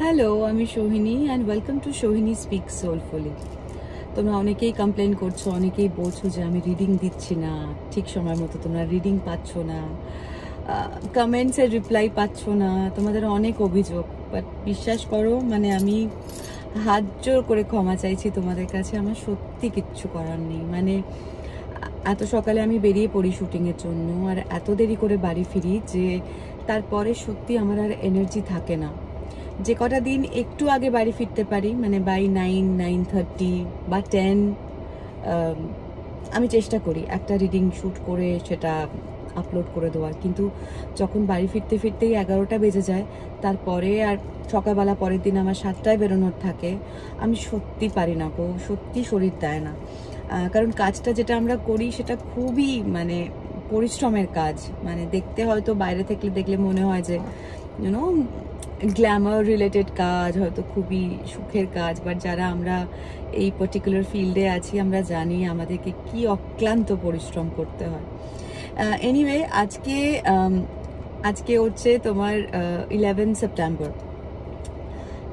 Hello, আমি Sohini and welcome to Sohini speak soulfully. তোমরা অনেকেই কমপ্লেন করছো, অনেকেই বলছো যে আমি রিডিং দিচ্ছি না ঠিক সময় মতো, তোমরা রিডিং পাচ্ছ না, কমেন্টসের রিপ্লাই পাচ্ছ না, তোমাদের অনেক অভিযোগ। বাট বিশ্বাস করো, মানে আমি হাত জোর করে ক্ষমা চাইছি তোমাদের কাছে। আমার সত্যি কিচ্ছু করার নেই। মানে এত সকালে আমি বেরিয়ে পড়ি শুটিংয়ের জন্য, আর এত দেরি করে বাড়ি ফিরি যে তারপরে সত্যি আমার আর এনার্জি থাকে না। যে কটা দিন একটু আগে বাড়ি ফিরতে পারি, মানে বাই 9-9:30 বা 10, আমি চেষ্টা করি একটা রিডিং শ্যুট করে সেটা আপলোড করে দেওয়ার। কিন্তু যখন বাড়ি ফিরতে ফিরতেই 11টা বেজে যায়, তারপরে আর সকালবেলা পরের দিন আমার 7টায় বেরোনোর থাকে, আমি সত্যি পারি না গো, সত্যি শরীর দেয় না। কারণ কাজটা যেটা আমরা করি সেটা খুবই মানে পরিশ্রমের কাজ। মানে দেখতে হয়তো বাইরে থেকে দেখলে মনে হয় যে ইউনো গ্ল্যামার রিলেটেড কাজ, হয়তো খুবই সুখের কাজ, বাট যারা আমরা এই পার্টিকুলার ফিল্ডে আছি আমরা জানি আমাদেরকে কি অক্লান্ত পরিশ্রম করতে হয়। এনিওয়ে, আজকে হচ্ছে তোমার 11 সেপ্টেম্বর,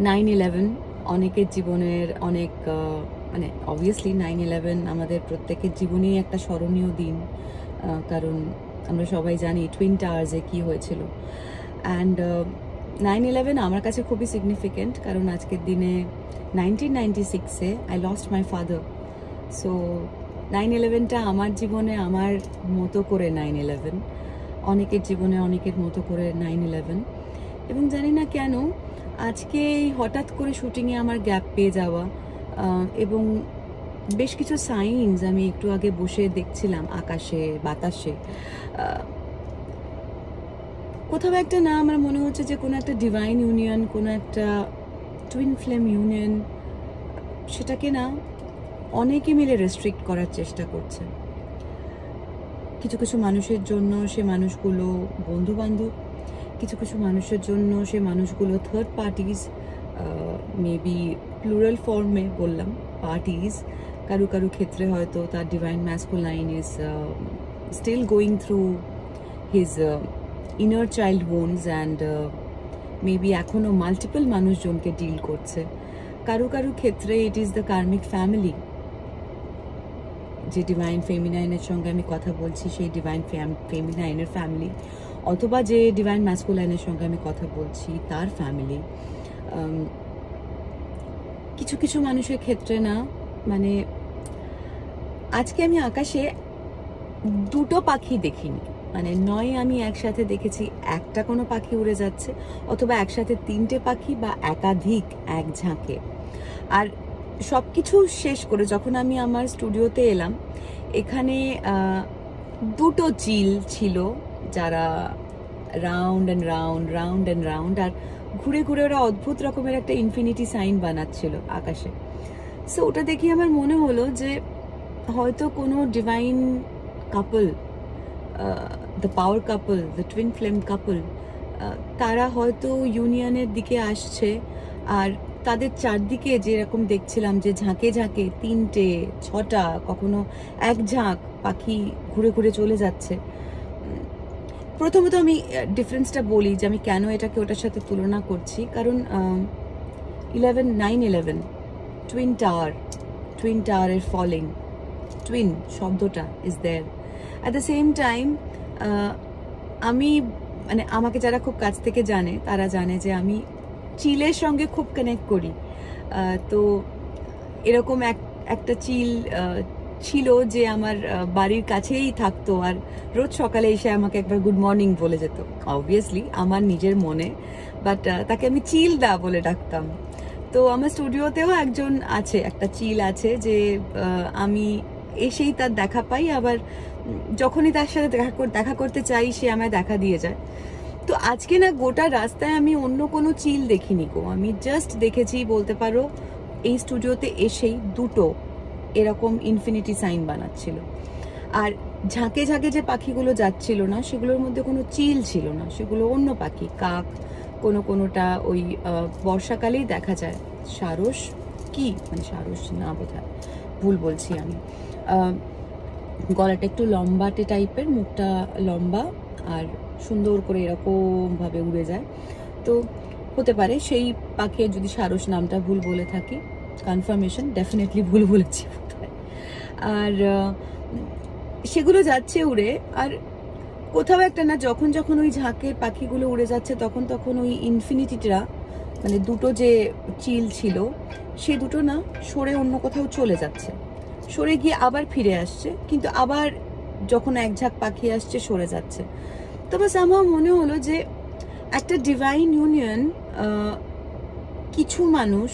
9/11। অনেকের জীবনের অনেক মানে অবভিয়াসলি 9/11 আমাদের প্রত্যেকের জীবনেই একটা স্মরণীয় দিন, কারণ আমরা সবাই জানি টুইন টাওয়ার্সে কি হয়েছিল। অ্যান্ড 9/11 আমার কাছে খুবই সিগনিফিকেন্ট, কারণ আজকের দিনে 1996-এ I lost my father. So 9/11টা আমার জীবনে আমার মতো করে 9/11, অনেকের জীবনে অনেকের মতো করে 9/11। এবং জানি না কেন আজকে হঠাৎ করে শুটিংয়ে আমার গ্যাপ পেয়ে যাওয়া, এবং বেশ কিছু সাইন্স আমি একটু আগে বসে দেখছিলাম আকাশে বাতাসে, কোথাও একটা না আমার মনে হচ্ছে যে কোনো একটা ডিভাইন ইউনিয়ন, কোনো একটা টুইন ফ্লেম ইউনিয়ন, সেটাকে না অনেকে মিলে রেস্ট্রিক্ট করার চেষ্টা করছে। কিছু কিছু মানুষের জন্য সে মানুষগুলো বন্ধু বান্ধব, কিছু কিছু মানুষের জন্য সে মানুষগুলো থার্ড পার্টিজ, মেবি প্লুরাল ফর্মে বললাম পার্টিজ। কারু কারু ক্ষেত্রে হয়তো তার divine masculine is still going through his inner child wounds and maybe এখনও মাল্টিপল মানুষজনকে ডিল করছে। কারু কারু ক্ষেত্রে it is the karmic family. যে ডিভাইন ফেমিনাইনের সঙ্গে আমি কথা বলছি সেই ডিভাইন ফেমিনাইনের ফ্যামিলি, অথবা যে ডিভাইন ম্যাসকুলাইনের সঙ্গে আমি কথা বলছি তার ফ্যামিলি। কিছু কিছু মানুষের ক্ষেত্রে না, মানে আজকে আমি আকাশে দুটো পাখি দেখিনি। মানে নয় আমি একসাথে দেখেছি একটা কোনো পাখি উড়ে যাচ্ছে, অথবা একসাথে 3টে পাখি বা একাধিক এক ঝাঁকে। আর সব কিছু শেষ করে যখন আমি আমার স্টুডিওতে এলাম, এখানে দুটো চিল ছিল যারা round and round round and round, আর ঘুরে ঘুরে ওরা অদ্ভুত রকমের একটা ইনফিনিটি সাইন বানাচ্ছিল আকাশে। সো ওটা দেখে আমার মনে হলো যে হয়তো কোনো divine couple, the power couple, the twin flame couple, তারা হয়তো ইউনিয়নের দিকে আসছে। আর তাদের চারদিকে যেরকম দেখছিলাম যে ঝাঁকে ঝাঁকে 3টে 6টা কখনো এক ঝাঁক পাখি ঘুরে ঘুরে চলে যাচ্ছে। প্রথমত আমি ডিফারেন্সটা বলি যে আমি কেন এটাকে ওটার সাথে তুলনা করছি। কারণ 9/11 টুইন টাওয়ারের ফলিং, টুইন শব্দটা is there. At the same time আমি, মানে আমাকে যারা খুব কাছ থেকে জানে তারা জানে যে আমি চিলের সঙ্গে খুব কানেক্ট করি। তো এরকম একটা চিল ছিল যে আমার বাড়ির কাছেই থাকতো, আর রোজ সকালে এসে আমাকে একবার গুড মর্নিং বলে যেত, অবভিয়াসলি আমার নিজের মনে, বাট তাকে আমি চিল দা বলে ডাকতাম। তো আমার স্টুডিওতেও একজন আছে, একটা চিল আছে যে আমি এসেই তার দেখা পাই, আবার যখনই তার সাথে দেখা করতে চাই সে আমায় দেখা দিয়ে যায়। তো আজকে না গোটা রাস্তায় আমি অন্য কোনো চিল দেখিনি গো, আমি জাস্ট দেখেছি বলতে পারো এই স্টুডিওতে এসেই দুটো এরকম ইনফিনিটি সাইন বানাচ্ছিল। আর ঝাঁকে ঝাঁকে যে পাখিগুলো যাচ্ছিল না সেগুলোর মধ্যে কোনো চিল ছিল না, সেগুলো অন্য পাখি, কাক, কোনোটা ওই বর্ষাকালেই দেখা যায় সারস, কি মানে সারস না বোধহয়, ভুল বলছি আমি। গলাটা একটু লম্বাটে টাইপের, মুখটা লম্বা, আর সুন্দর করে এরকম ভাবে উড়ে যায়। তো হতে পারে সেই পাখির যদি সারস নামটা ভুল বলে থাকি, কনফার্মেশন, ডেফিনেটলি ভুল বলেছি। আর সেগুলো যাচ্ছে উড়ে, আর কোথাও একটা না, যখন যখন ওই ঝাঁকের পাখিগুলো উড়ে যাচ্ছে তখন তখন ওই ইনফিনিটিটা, মানে দুটো যে চিল ছিল সে দুটো না সরে অন্য কোথাও চলে যাচ্ছে, সরে গিয়ে আবার ফিরে আসছে, কিন্তু আবার যখন এক ঝাঁক পাখি আসছে সরে যাচ্ছে। তো বাস আমার মনে হলো যে একটা ডিভাইন ইউনিয়ন, কিছু মানুষ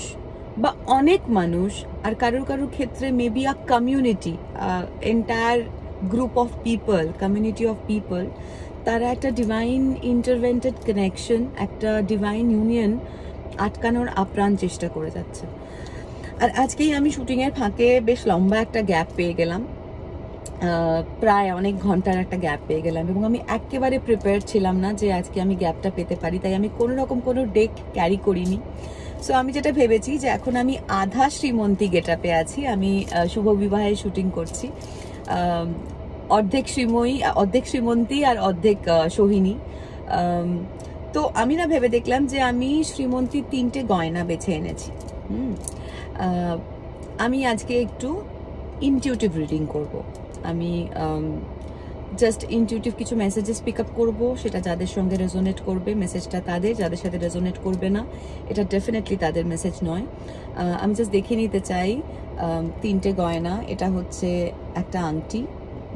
বা অনেক মানুষ, আর কারোর কারোর ক্ষেত্রে maybe a community, entire group of people, community of people, তারা একটা ডিভাইন ইন্টারভেন্টেড কানেকশন, একটা ডিভাইন ইউনিয়ন আটকানোর আপ্রাণ চেষ্টা করে যাচ্ছে। আর আজকেই আমি শুটিংয়ের ফাঁকে বেশ লম্বা একটা গ্যাপ পেয়ে গেলাম, প্রায় অনেক ঘন্টার একটা গ্যাপ পেয়ে গেলাম, এবং আমি একেবারে প্রিপেয়ার ছিলাম না যে আজকে আমি গ্যাপটা পেতে পারি, তাই আমি কোনো রকম কোনো ডেক ক্যারি করিনি। সো আমি যেটা ভেবেছি যে এখন আমি আধা শ্রীমন্তী গেটআপে আছি, আমি শুভ বিবাহের শুটিং করছি, অর্ধেক শ্রীমন্তী আর অর্ধেক সোহিনী। তো আমি না ভেবে দেখলাম যে আমি শ্রীমন্তীর 3টে গয়না বেছে এনেছি। আমি আজকে একটু ইনটিউটিভ রিডিং করব। আমি জাস্ট ইনটিউটিভ কিছু মেসেজেস পিক আপ করবো, সেটা যাদের সঙ্গে রেজোনেট করবে মেসেজটা তাদের, যাদের সাথে রেজোনেট করবে না এটা ডেফিনেটলি তাদের মেসেজ নয়। আমি জাস্ট দেখে নিতে চাই 3টে গয়না। এটা হচ্ছে একটা আংটি,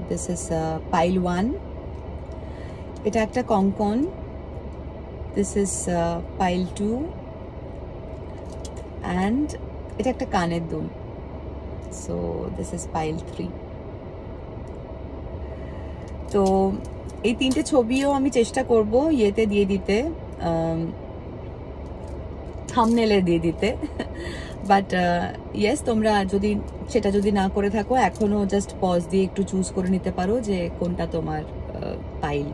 দিস ইজ পাইল 1। এটা একটা কঙ্কন, দিস ইজ পাইল 2, অ্যান্ড এটা একটা কানের দুল, সো দিস ইজ পাইল 3। তো এই 3টে ছবিও আমি চেষ্টা করব ইয়েতে দিয়ে দিতে, থাম্বনেলে দিয়ে দিতে, বাট ইয়েস, তোমরা যদি না করে থাকো এখনো জাস্ট পজ দিয়ে একটু চুজ করে নিতে পারো যে কোনটা তোমার পাইল।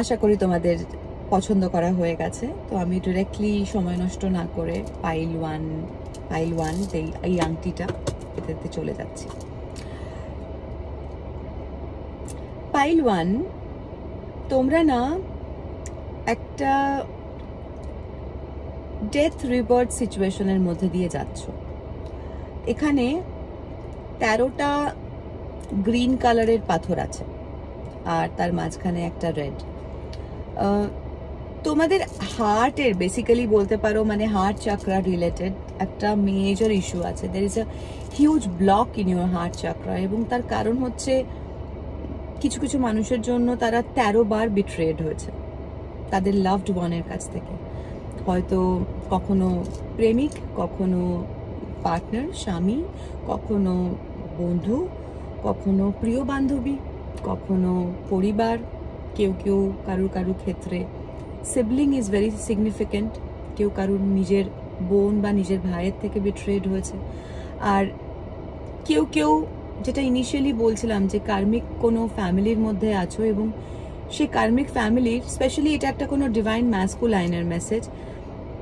আশা করি তোমাদের পছন্দ করা হয়ে গেছে। তো আমি ডিরেক্টলি সময় নষ্ট না করে পাইল ওয়ান এই আংটিটা এটাতে চলে যাচ্ছি। পাইল 1, তোমরা না একটা ডেথ রিবার্থ সিচুয়েশনের মধ্যে দিয়ে যাচ্ছ। এখানে 13টা গ্রিন কালারের পাথর আছে আর তার মাঝখানে একটা রেড। তোমাদের হার্টের, বেসিক্যালি বলতে পারো মানে হার্ট চাকরা রিলেটেড একটা মেজর ইস্যু আছে। There is a huge block in your heart chakra, এবং তার কারণ হচ্ছে কিছু কিছু মানুষের জন্য তারা 13 বার বিট্রেড হয়েছে তাদের লাভড ওয়ানের কাছ থেকে। হয়তো কখনো প্রেমিক, কখনো পার্টনার, স্বামী, কখনো বন্ধু, কখনো প্রিয় বান্ধবী, কখনো পরিবার, কেউ কেউ কারুর ক্ষেত্রে সিবলিং ইজ ভেরি সিগনিফিকেন্ট, কেউ কারুর নিজের বোন বা নিজের ভাইয়ের থেকে বিট্রেড হয়েছে। আর কেউ কেউ, যেটা ইনিশিয়ালি বলছিলাম যে কার্মিক কোনো ফ্যামিলির মধ্যে আছো, এবং সেই কার্মিক ফ্যামিলির, স্পেশালি এটা একটা কোনো ডিভাইন ম্যাসকুলাইনের মেসেজ,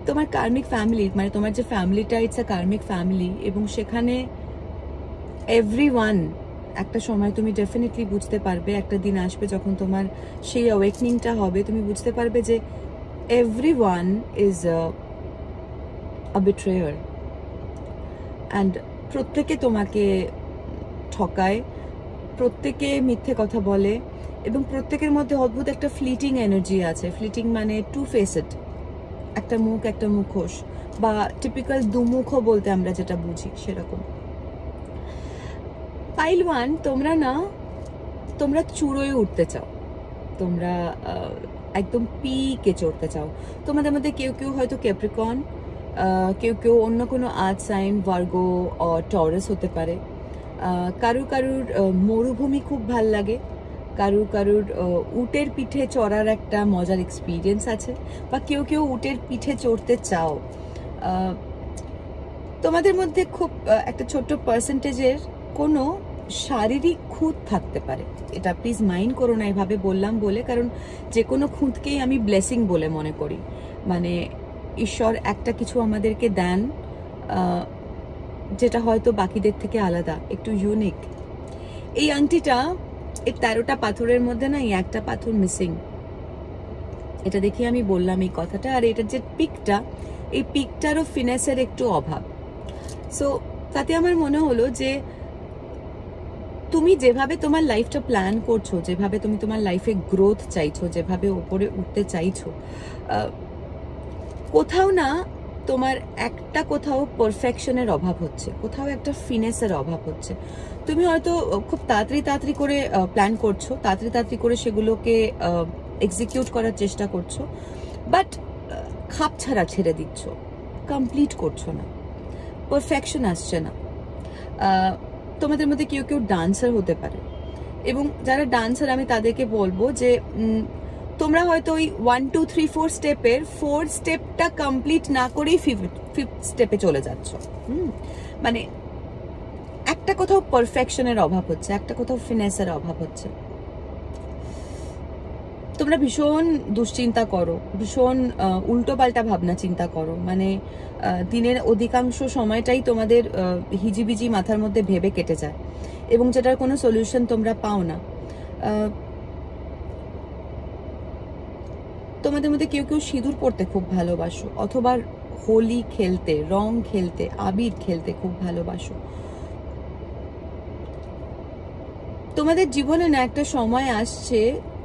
তোমার কার্মিক ফ্যামিলি মানে তোমার যে ফ্যামিলিটা, ইটস আ কার্মিক ফ্যামিলি, এবং সেখানে এভরিওয়ান, একটা সময় তুমি ডেফিনেটলি বুঝতে পারবে, একটা দিন আসবে যখন তোমার সেই অ্যাওয়েকনিংটা হবে, তুমি বুঝতে পারবে যে এভরিওয়ান ইজ আ বিট্রেয়ার, অ্যান্ড প্রত্যেকে তোমাকে ঠকায়, প্রত্যেকে মিথ্যে কথা বলে, এবং প্রত্যেকের মধ্যে অদ্ভুত একটা ফ্লিটিং এনার্জি আছে। ফ্লিটিং মানে টু ফেসেড, একটা মুখ একটা মুখোশ, বা টিপিক্যাল দুমুখও বলতে আমরা যেটা বুঝি সেরকম। পাইল 1, তোমরা চূড়োয় উঠতে চাও, তোমরা একদম পিকে চড়তে চাও। তোমাদের মধ্যে কেউ কেউ হয়তো ক্যাপ্রিকন, কেউ কেউ অন্য কোনো earth sign, Virgo or Taurus হতে পারে। কারুর মরুভূমি খুব ভাল লাগে, কারুর উটের পিঠে চড়ার একটা মজার এক্সপিরিয়েন্স আছে, বা কেউ কেউ উটের পিঠে চড়তে চাও। তোমাদের মধ্যে খুব একটা ছোট্ট পার্সেন্টেজের কোনো শারীরিক খুঁত থাকতে পারে। এটা প্লিজ মাইন্ড করো না এভাবে বললাম বলে, কারণ যে কোনো খুঁতকেই আমি ব্লেসিং বলে মনে করি। মানে ঈশ্বর একটা কিছু আমাদেরকে দেন যেটা হয়তো বাকিদের থেকে আলাদা, একটু ইউনিক। এই আংটিটা, এই 13টা পাথরের মধ্যে না এই একটা পাথর মিসিং। এটা দেখে আমি বললাম এই কথাটা। আর এটার যে পিকটা, এই পিকটারও ফিনেসের একটু অভাব। সো তাতে আমার মনে হলো যে তুমি যেভাবে তোমার লাইফটা প্ল্যান করছো, যেভাবে তুমি তোমার লাইফে গ্রোথ চাইছো, যেভাবে ওপরে উঠতে চাইছো, কোথাও না তোমার একটা কোথাও পারফেকশনের অভাব হচ্ছে, কোথাও একটা ফিনেসের অভাব হচ্ছে। তুমি হয়তো খুব তাড়াতাড়ি করে প্ল্যান করছো, তাড়াতাড়ি করে সেগুলোকে এক্সিকিউট করার চেষ্টা করছো, বাট খাপ ছাড়া ছেড়ে দিচ্ছ, কমপ্লিট করছো না, পারফেকশন আসছে না। তোমাদের মধ্যে কেউ কেউ ডান্সার হতে পারে, এবং যারা ডান্সার আমি তাদেরকে বলবো যে তোমরা হয়তো ওই 1 2 3 4 স্টেপের 4th স্টেপটা কমপ্লিট না করেই 5th স্টেপে চলে যাচ্ছ। মানে একটা কোথাও পারফেকশনের অভাব হচ্ছে, একটা কোথাও ফিনেসের অভাব হচ্ছে। তোমরা ভীষণ দুশ্চিন্তা করো, ভীষণ উল্টো পাল্টা ভাবনা চিন্তা করো, মানে দিনের অধিকাংশ সময়টাই তোমাদের হিজিবিজি মাথার মধ্যে ভেবে কেটে যায়, এবং যেটার কোনো সলিউশন তোমরা পাও না। তোমাদের মধ্যে কেউ কেউ সিঁদুর পরতে খুব ভালোবাসো, অথবা হোলি খেলতে, রং খেলতে, আবির খেলতে খুব ভালোবাসো। তোমাদের জীবনে না একটা সময় আসছে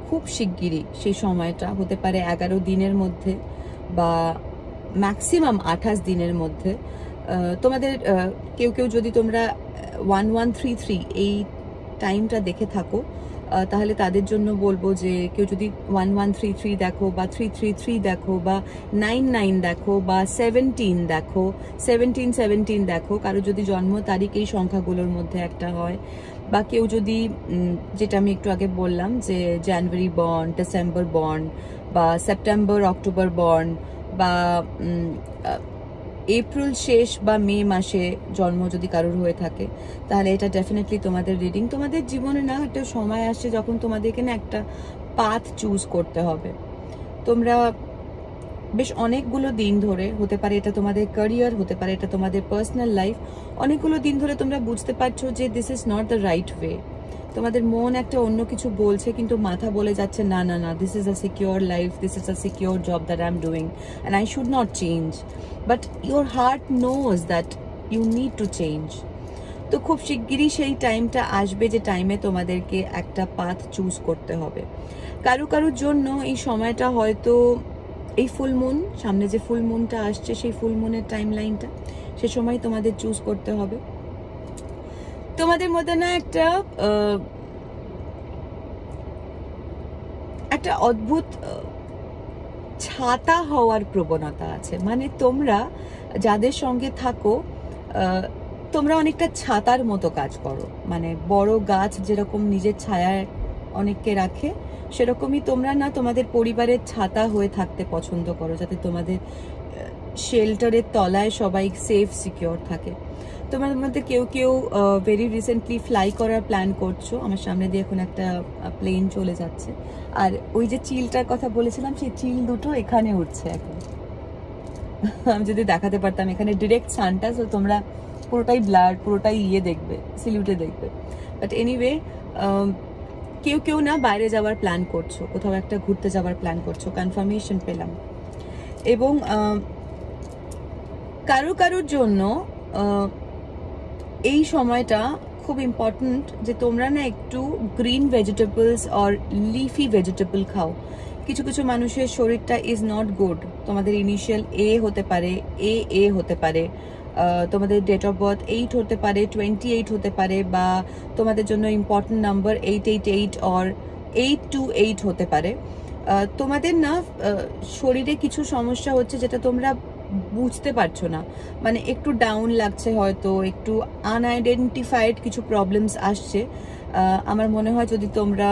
খুব শিগগিরই, সেই সময়টা হতে পারে 11 দিনের মধ্যে বা ম্যাক্সিমাম 28 দিনের মধ্যে। তোমাদের কেউ কেউ যদি তোমরা 1133 এই টাইমটা দেখে থাকো, তাহলে তাদের জন্য বলবো যে কেউ যদি 1133 দেখো বা 333 দেখো বা 99 দেখো বা 17 দেখো, 17 দেখো, কারো যদি জন্ম তারিখ এই সংখ্যাগুলোর মধ্যে একটা হয়, বা কেউ যদি যেটা আমি একটু আগে বললাম যে জানুয়ারি বর্ন, ডিসেম্বর বর্ন, বা সেপ্টেম্বর অক্টোবর বর্ন, বা এপ্রিল শেষ বা মে মাসে জন্ম যদি কারোর হয়ে থাকে, তাহলে এটা ডেফিনেটলি তোমাদের রিডিং। তোমাদের জীবনে না একটা সময় আসছে যখন তোমাদেরকে না একটা পাথ চুজ করতে হবে। তোমরা বেশ অনেকগুলো দিন ধরে, হতে পারে এটা তোমাদের ক্যারিয়ার, হতে পারে এটা তোমাদের পার্সোনাল লাইফ, অনেকগুলো দিন ধরে তোমরা বুঝতে পারছো যে this is not the right way. তোমাদের মন একটা অন্য কিছু বলছে, কিন্তু মাথা বলে যাচ্ছে না না না, this is a secure life, this is a secure job that I am doing and I should not change, but your heart knows that you need to change. তো খুব শিগগিরই সেই টাইমটা আসবে যে টাইমে তোমাদেরকে একটা পাথ চুজ করতে হবে। কারোর জন্য এই সময়টা হয়তো এই ফুল মুন, সামনে যে ফুল মুনটা আসছে সেই ফুল মুনের টাইম লাইনটা, সে সময় তোমাদের চুজ করতে হবে। তোমাদের মধ্যে না একটা অদ্ভুত ছাতা হওয়ার প্রবণতা আছে। মানে তোমরা যাদের সঙ্গে থাকো, তোমরা অনেকটা ছাতার মতো কাজ করো। মানে বড় গাছ যেরকম নিজের ছায়ায় অনেককে রাখে, সেরকমই তোমরা না তোমাদের পরিবারের ছাতা হয়ে থাকতে পছন্দ করো, যাতে তোমাদের শেল্টারের তলায় সবাই সেফ সিকিউর থাকে। তোমাদের মধ্যে কেউ কেউ ভেরি রিসেন্টলি ফ্লাই করার প্ল্যান করছো। আমার সামনে দিয়ে এখন একটা প্লেন চলে যাচ্ছে, আর ওই যে চিলটার কথা বলেছিলাম, সেই চিল দুটো এখানে উঠছে এখন। আমি যদি দেখাতে পারতাম, এখানে ডিরেক্ট সানটা, তো তোমরা পুরোটাই ব্লার, পুরোটাই দেখবে, সিলিউটে দেখবে। বাট এনিওয়ে, কেউ কেউ না বাইরে যাওয়ার প্ল্যান করছো, কোথাও একটা ঘুরতে যাওয়ার প্ল্যান করছো, কনফার্মেশন পেলাম। এবং কারোর জন্য এই সময়টা খুব ইম্পর্টেন্ট যে তোমরা না একটু green vegetables or leafy vegetable খাও। কিছু কিছু মানুষের শরীরটা ইজ নট গুড। তোমাদের ইনিশিয়াল হতে পারে, এ হতে পারে, তোমাদের ডেট অফ বার্থ 8 হতে পারে, 28 হতে পারে, বা তোমাদের জন্য ইম্পর্টেন্ট নাম্বার 888 অর 828 হতে পারে। তোমাদের না শরীরে কিছু সমস্যা হচ্ছে যেটা তোমরা বুঝতে পারছো না, মানে একটু ডাউন লাগছে, হয়তো একটু আনআইডেন্টিফাইড কিছু প্রবলেমস আসছে। আমার মনে হয় যদি তোমরা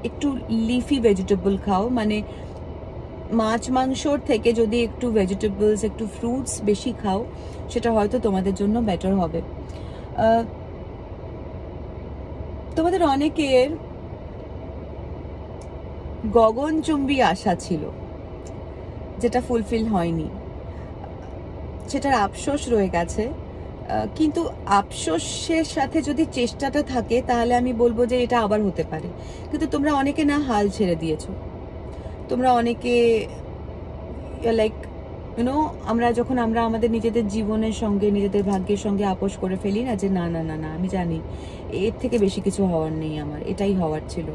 একটু লিফি ভেজিটেবল খাও, মানে মাছ মাংসর থেকে যদি একটু ভেজিটেবলস, একটু ফ্রুটস বেশি খাও, সেটা হয়তো তোমাদের জন্য বেটার হবে। তোমাদের অনেকের গগনচুম্বী আশা ছিল, যেটা ফুলফিল হয়নি, সেটার আফসোস রয়ে গেছে। কিন্তু আফসোসের সাথে যদি চেষ্টাটা থাকে, তাহলে আমি বলবো যে এটা আবার হতে পারে। কিন্তু তোমরা অনেকে না হাল ছেড়ে দিয়েছো, তোমরা অনেকে লাইক আমরা যখন আমাদের নিজেদের জীবনের সঙ্গে নিজেদের ভাগ্যের সঙ্গে আপোষ করে ফেলি না, যে না না না না আমি জানি এর থেকে বেশি কিছু হওয়ার নেই, আমার এটাই হওয়ার ছিল,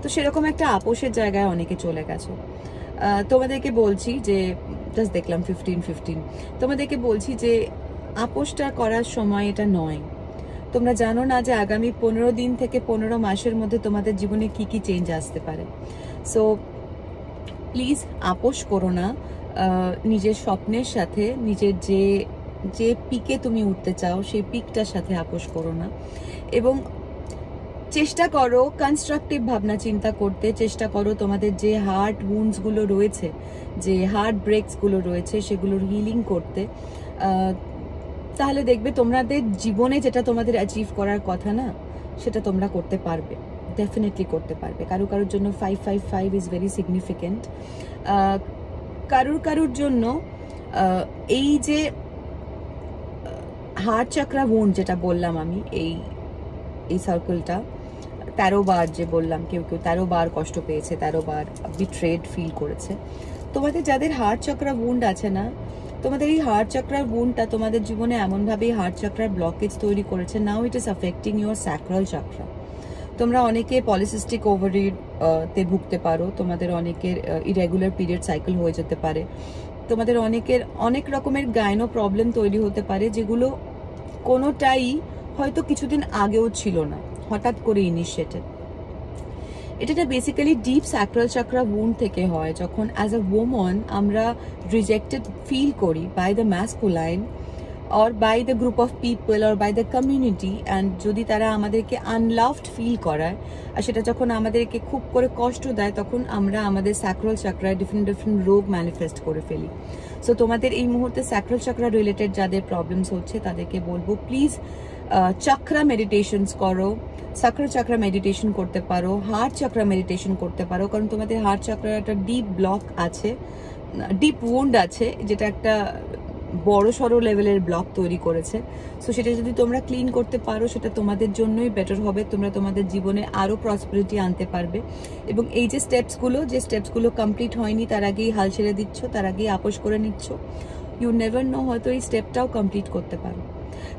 তো সেরকম একটা আপোষের জায়গায় অনেকে চলে গেছো। তোমাদেরকে বলছি যে জাস্ট দেখলাম 15 তোমাদেরকে বলছি যে আপোষটা করার সময় এটা নয়। তোমরা জানো না যে আগামী 15 দিন থেকে 15 মাসের মধ্যে তোমাদের জীবনে কি কি চেঞ্জ আসতে পারে। সো প্লিজ আপোষ করো না নিজের স্বপ্নের সাথে, নিজের যে যে পিকে তুমি উঠতে চাও সেই পিকটার সাথে আপোষ করো না, এবং চেষ্টা করো কনস্ট্রাকটিভ ভাবনা চিন্তা করতে, চেষ্টা করো তোমাদের যে হার্ট উন্ডসগুলো রয়েছে, যে হার্ট ব্রেকসগুলো রয়েছে সেগুলোর হিলিং করতে। তাহলে দেখবে তোমাদের জীবনে যেটা তোমাদের অ্যাচিভ করার কথা না, সেটা তোমরা করতে পারবে, ডেফিনেটলি করতে পারবে। কারুর জন্য 555 ইজ ভেরি সিগনিফিকেন্ট। কারুর জন্য এই যে হার্ট চাকরা উন্ড যেটা বললাম আমি, এই সার্কেলটা 13 বার যে বললাম, কেউ 13 বার কষ্ট পেয়েছে, 13 বার বিট্রেড ফিল করেছে। তোমাদের যাদের হার্ট চক্রা উন্ড আছে না, তোমাদের এই হার্ট চক্রার উন্ডটা তোমাদের জীবনে এমনভাবেই হার্ট চক্রার ব্লকেজ তৈরি করেছে, now it is affecting your sacral chakra. তোমরা অনেকে পলিসিস্টিক ওভারিড তে ভুগতে পারো, তোমাদের অনেকের ইরেগুলার পিরিয়ড সাইকেল হয়ে যেতে পারে, তোমাদের অনেকের অনেক রকমের গাইনো প্রবলেম তৈরি হতে পারে, যেগুলো কোনোটাই হয়তো কিছুদিন আগেও ছিল না, হঠাৎ করে ইনিশিয়েটেড। এটা basically deep sacral chakra wound থেকে হয়, যখন অ্যাজ আ ওম্যান আমরা রিজেক্টেড ফিল করি by the masculine or by the group of people or by the community, and যদি তারা আমাদেরকে আনলাভড ফিল করায় আর সেটা যখন আমাদেরকে খুব করে কষ্ট দেয়, তখন আমরা আমাদের স্যাক্রাল চাকরায় ডিফারেন্ট রোগ ম্যানিফেস্ট করে ফেলি। সো তোমাদের এই মুহূর্তে স্যাক্রাল চাকরা রিলেটেড যাদের প্রবলেমস হচ্ছে তাদেরকে বলবো প্লিজ চাকরা মেডিটেশনস করো, স্যাক্রাল চাকরা মেডিটেশন করতে পারো, হার্ট চাকরা মেডিটেশন করতে পারো, কারণ তোমাদের হার্ট চাকরার একটা ডিপ ব্লক আছে, ডিপ উন্ড আছে, যেটা একটা বড় সড়ো লেভেলের ব্লক তৈরি করেছে। সো সেটা যদি তোমরা ক্লিন করতে পারো সেটা তোমাদের জন্যই বেটার হবে, তোমরা তোমাদের জীবনে আরো প্রসপারিটি আনতে পারবে। এবং এই যে স্টেপসগুলো কমপ্লিট হয়নি তার আগেই হাল ছেড়ে দিচ্ছ, তার আগেই আপোষ করে নিচ্ছ, ইউ নেভার নো, হয়তো এই স্টেপটাও কমপ্লিট করতে পারো।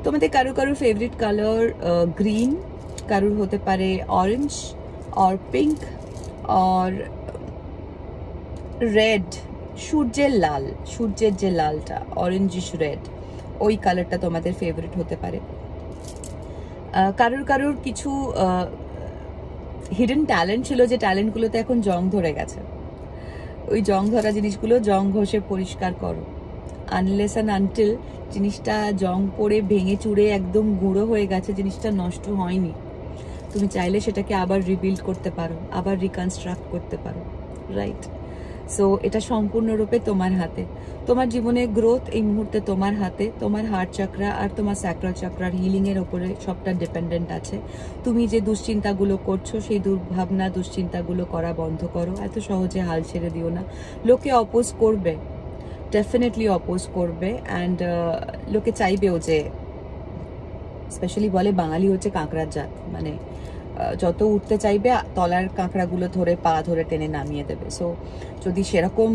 তোমাদের কারোর ফেভারিট কালার গ্রিন, কারোর হতে পারে অরেঞ্জ আর পিঙ্ক আর রেড, সূর্যের যে লালটা অরেঞ্জিশ রেড, ওই কালারটা তোমাদের ফেভারিট হতে পারে। কারোর কিছু হিডেন ট্যালেন্ট ছিল, যে ট্যালেন্টগুলোতে এখন জং ধরে গেছে, ওই জং ধরা জিনিসগুলো জং ঘষে পরিষ্কার করো। আনলেস অ্যান্ড আনটিল জিনিসটা জং পড়ে ভেঙে চুড়ে একদম গুঁড়ো হয়ে গেছে, জিনিসটা নষ্ট হয়নি, তুমি চাইলে সেটাকে আবার রিবিল্ড করতে পারো, আবার রিকনস্ট্রাক্ট করতে পারো, রাইট? সো এটা সম্পূর্ণরূপে তোমার হাতে, তোমার জীবনে গ্রোথ এই মুহূর্তে তোমার হাতে, তোমার হার্ট চক্রা আর তোমার স্যাক্রাল চক্রার হিলিং এর উপরে সবটা ডিপেন্ডেন্ট আছে। তুমি যে দুশ্চিন্তাগুলো করছো সেই দুর্ভাবনা দুশ্চিন্তাগুলো করা বন্ধ করো, এত সহজে হাল ছেড়ে দিও না। লোকে অপোজ করবে, ডেফিনেটলি অপোজ করবে, অ্যান্ড লোকে চাইবেও যে, স্পেশালি বলে বাঙালি হচ্ছে কাঁকড়ার জাত, মানে যত উঠতে চাইবে তলার কাঁকড়াগুলো ধরে পা ধরে টেনে নামিয়ে দেবে। সো যদি সেরকম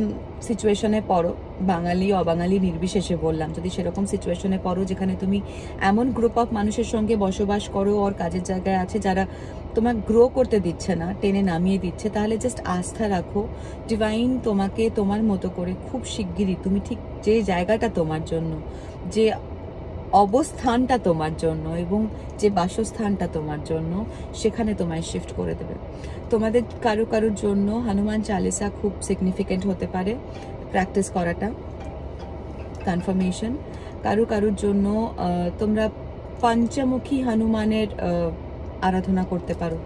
সিচুয়েশনে পড়ো, বাঙালি অবাঙালি নির্বিশেষে বললাম, যদি সেরকম সিচুয়েশনে পড়ো যেখানে তুমি এমন গ্রুপ অফ মানুষের সঙ্গে বসবাস করো আর কাজের জায়গায় আছে যারা তোমার গ্রো করতে দিচ্ছে না, টেনে নামিয়ে দিচ্ছে, তাহলে জাস্ট আস্থা রাখো, ডিভাইন তোমাকে তোমার মতো করে খুব শিগগিরই তুমি ঠিক যে জায়গাটা তোমার জন্য, যে অবস্থানটা তোমার জন্য এবং যে বাসস্থানটা তোমার জন্য, সেখানে তোমায় শিফট করে দেবে। তোমাদের কারোর জন্য হনুমান চালিসা খুব সিগনিফিকেন্ট হতে পারে প্র্যাকটিস করাটা, কনফার্মেশন। কারোর জন্য তোমরা পঞ্চমুখী হনুমানের আরাধনা করতে পারো।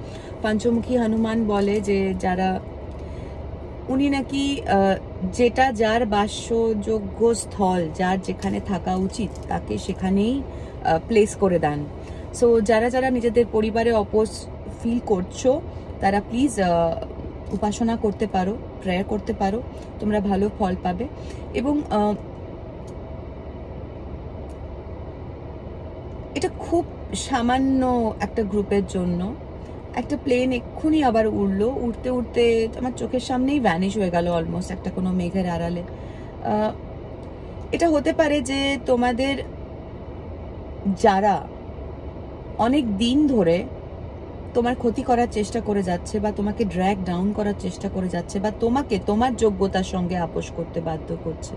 পঞ্চমুখী হনুমান বলে যে যারা, উনি নাকি যেটা যার বাসযোগ্য স্থল, যার যেখানে থাকা উচিত তাকে সেখানেই প্লেস করে দেন। সো যারা নিজেদের পরিবারে অপোজ ফিল করছো তারা প্লিজ উপাসনা করতে পারো, প্রেয়ার করতে পারো, তোমরা ভালো ফল পাবে। এবং এটা খুব সামান্য একটা গ্রুপের জন্য, একটা প্লেন এক্ষুনি আবার উড়লো, উড়তে উড়তে আমার চোখের সামনেই ভ্যানিশ হয়ে গেল অলমোস্ট একটা কোনো মেঘের আড়ালে। এটা হতে পারে যে তোমাদের যারা অনেক দিন ধরে তোমার ক্ষতি করার চেষ্টা করে যাচ্ছে বা তোমাকে ড্র্যাগ ডাউন করার চেষ্টা করে যাচ্ছে বা তোমাকে তোমার যোগ্যতার সঙ্গে আপোষ করতে বাধ্য করছে,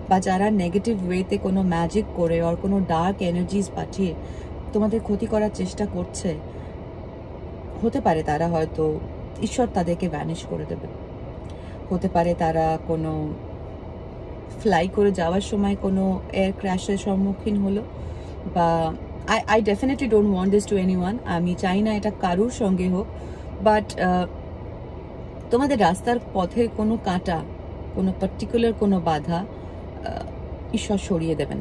বা যারা নেগেটিভ ওয়েতে কোনো ম্যাজিক করে আর কোনো ডার্ক এনার্জিস পাঠিয়ে তোমাদের ক্ষতি করার চেষ্টা করছে, হতে পারে তারা হয়তো ঈশ্বর তাদেরকে ভ্যানিশ করে দেবে। হতে পারে তারা কোনো ফ্লাই করে যাওয়ার সময় কোনো এয়ার ক্র্যাশের সম্মুখীন হলো, বা I definitely don't want this to anyone. আমি চাই না এটা কারুর সঙ্গে হোক, বাট তোমাদের রাস্তার পথের কোনো কাঁটা, কোনো পার্টিকুলার কোনো বাধা ঈশ্বর সরিয়ে দেবেন।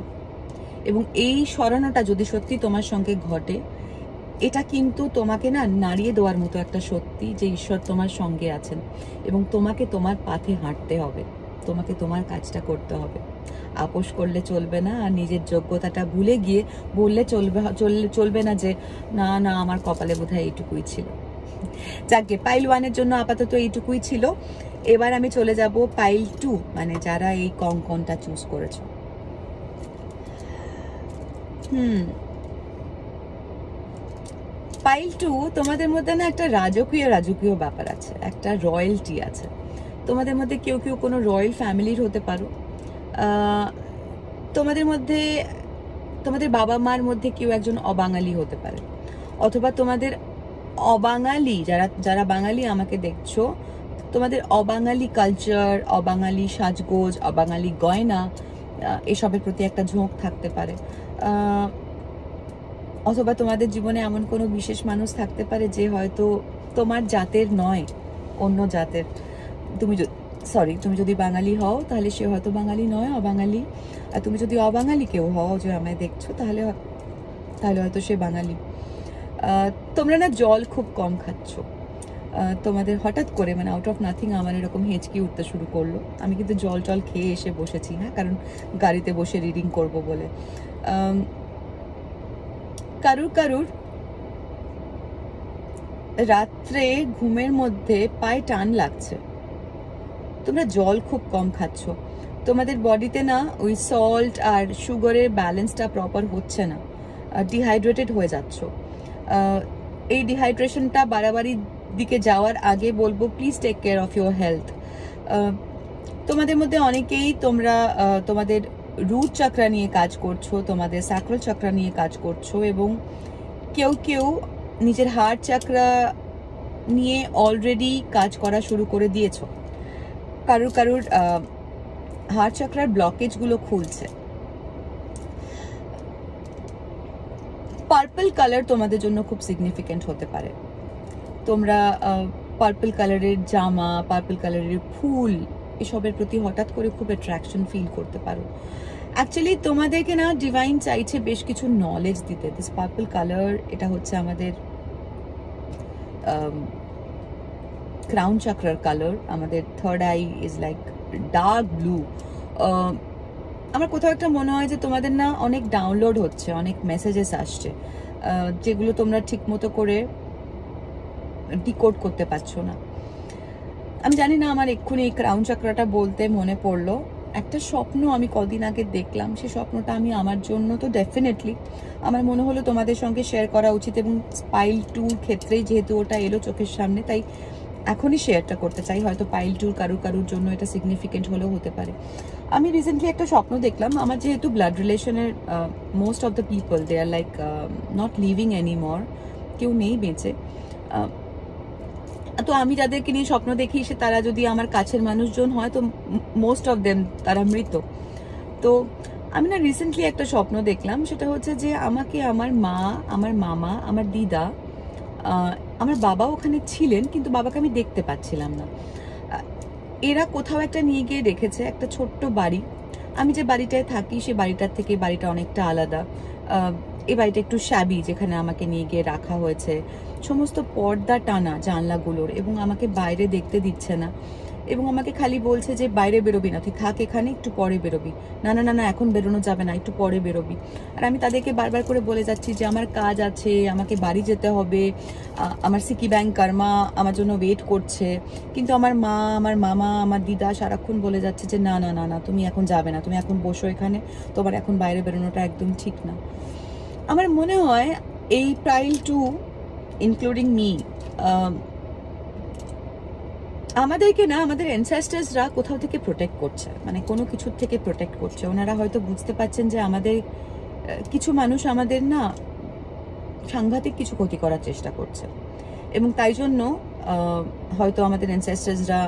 এবং এই সরানোটা যদি সত্যি তোমার সঙ্গে ঘটে, এটা কিন্তু তোমাকে না নাড়িয়ে দেওয়ার মতো একটা সত্যি যে ঈশ্বর তোমার সঙ্গে আছেন এবং তোমাকে তোমার পাথে হাঁটতে হবে, তোমাকে তোমার কাজটা করতে হবে। আপোষ করলে চলবে না, আর নিজের যোগ্যতাটা ভুলে গিয়ে বললে চলবে না যে না না আমার কপালে বোধহয় এইটুকুই ছিল। যাকে পাইল 1-এর জন্য আপাতত এইটুকুই ছিল। এবার আমি চলে যাব পাইল 2, মানে যারা এই কঙ্কনটা চুজ করেছো। পাইল 2, তোমাদের মধ্যে না একটা রাজকীয় ব্যাপার আছে, একটা রয়্যালটি আছে। তোমাদের মধ্যে কেউ কেউ কোনো রয়্যাল ফ্যামিলির হতে পারো। তোমাদের মধ্যে তোমাদের বাবা মার মধ্যে কেউ একজন অবাঙালি হতে পারে, অথবা তোমাদের অবাঙালি যারা বাঙালি আমাকে দেখছো, তোমাদের অবাঙালি কালচার, অবাঙালি সাজগোজ, অবাঙালি গয়না এসবের প্রতি একটা ঝোঁক থাকতে পারে। অথবা তোমাদের জীবনে এমন কোনো বিশেষ মানুষ থাকতে পারে যে হয়তো তোমার জাতের নয়, অন্য জাতের। তুমি যদি বাঙালি হও তাহলে সে হয়তো বাঙালি নয়, অবাঙালি। আর তুমি যদি অবাঙালি কেউ হও যে আমায় দেখছো, তাহলে হয়তো সে বাঙালি। তোমরা না জল খুব কম খাচ্ছ। তোমাদের হঠাৎ করে মানে আউট অফ নাথিং আমার এরকম হেঁচকি উঠতে শুরু করলো। আমি কিন্তু জল খেয়ে এসে বসেছি, হ্যাঁ, কারণ গাড়িতে বসে রিডিং করব বলে। কারুর রাত্রে ঘুমের মধ্যে পায়ে টান লাগছে। তোমরা জল খুব কম খাচ্ছ। তোমাদের বডিতে না ওই সল্ট আর সুগারের ব্যালেন্সটা প্রপার হচ্ছে না, ডিহাইড্রেটেড হয়ে যাচ্ছ। এই ডিহাইড্রেশনটা বাড়াবাড়ি দিকে যাওয়ার আগে বলবো please take care of your health. তোমাদের মধ্যে অনেকেই তোমরা তোমাদের রুট চক্রা নিয়ে কাজ করছো, তোমাদের স্যাক্রাল চক্রা নিয়ে কাজ করছো, এবং কেউ নিজের হার্ট চক্রা নিয়ে অলরেডি কাজ করা শুরু করে দিয়েছো। কারুর হার্ট চক্রার ব্লকেজগুলো খুলছে। পার্পল কালার তোমাদের জন্য খুব সিগনিফিকেন্ট হতে পারে। তোমরা পার্পল কালারের জামা, পার্পল কালারের ফুল এসবের প্রতি হঠাৎ করে খুব অ্যাট্রাকশন ফিল করতে পারো। অ্যাকচুয়ালি তোমাদেরকে না ডিভাইন চাইছে বেশ কিছু নলেজ দিতে। দিস পার্পল কালার, এটা হচ্ছে আমাদের ক্রাউন চক্রার কালার। আমাদের third eye is like dark blue. আমার কোথাও একটা মনে হয় যে তোমাদের না অনেক ডাউনলোড হচ্ছে, অনেক মেসেজেস আসছে, যেগুলো তোমরা ঠিক মতো করে ডিকোড করতে পারছো না। আমি জানি না, আমার এক্ষুনি এই ক্রাউন চক্রাটা বলতে মনে পড়লো একটা স্বপ্ন আমি কদিন আগে দেখলাম। সেই স্বপ্নটা আমি আমার জন্য তো ডেফিনেটলি আমার মনে হলো তোমাদের সঙ্গে শেয়ার করা উচিত, এবং পাইল 2 ক্ষেত্রেই যেহেতু ওটা এলো চোখের সামনে, তাই এখনই শেয়ারটা করতে চাই। হয়তো পাইল 2 কারুর জন্য এটা সিগনিফিকেন্ট হলেও হতে পারে। আমি রিসেন্টলি একটা স্বপ্ন দেখলাম। আমার যেহেতু ব্লাড রিলেশনের most of the people they are like not living anymore, কেউ নেই বেঁচে। তো আমি যাদেরকে নিয়ে স্বপ্ন দেখি সে তারা যদি আমার কাছের মানুষজন হয়, তো মোস্ট অফ দেম তারা মৃত। তো আমি না রিসেন্টলি একটা স্বপ্ন দেখলাম, সেটা হচ্ছে যে আমাকে আমার মা, আমার মামা, আমার দিদা, আমার বাবা ওখানে ছিলেন, কিন্তু বাবাকে আমি দেখতে পাচ্ছিলাম না। এরা কোথাও একটা নিয়ে গিয়ে রেখেছে একটা ছোট্ট বাড়ি। আমি যে বাড়িটায় থাকি সে বাড়িটার থেকে বাড়িটা অনেকটা আলাদা। এই বাড়িটা একটু শ্যাবি, যেখানে আমাকে নিয়ে গিয়ে রাখা হয়েছে। সমস্ত পর্দা টানা জানলাগুলোর, এবং আমাকে বাইরে দেখতে দিচ্ছে না। এবং আমাকে খালি বলছে যে বাইরে বেরোবি না, তুই থাক এখানে, একটু পরে বেরোবি। না না না না, এখন বেরোনো যাবে না, একটু পরে বেরোবি। আর আমি তাদেরকে বারবার করে বলে যাচ্ছি যে আমার কাজ আছে, আমাকে বাড়ি যেতে হবে, আমার সিকি ব্যাংক কর্মা আমার জন্য ওয়েট করছে। কিন্তু আমার মা, আমার মামা, আমার দিদা সারাক্ষণ বলে যাচ্ছে যে না না না না, তুমি এখন যাবে না, তুমি এখন বসো এখানে, তোমার এখন বাইরে বেরোনোটা একদম ঠিক না। আমার মনে হয় এই পাইল 2 ইনক্লুডিং মি, আমাদেরকে না আমাদের অ্যানসেস্টার্সরা কোথাও থেকে প্রোটেক্ট করছে, মানে কোনো কিছুর থেকে প্রোটেক্ট করছে। ওনারা হয়তো বুঝতে পারছেন যে আমাদের কিছু মানুষ আমাদের না সাংঘাতিক কিছু ক্ষতি করার চেষ্টা করছে, এবং তাই জন্য হয়তো আমাদের অ্যানসেস্টার্সরা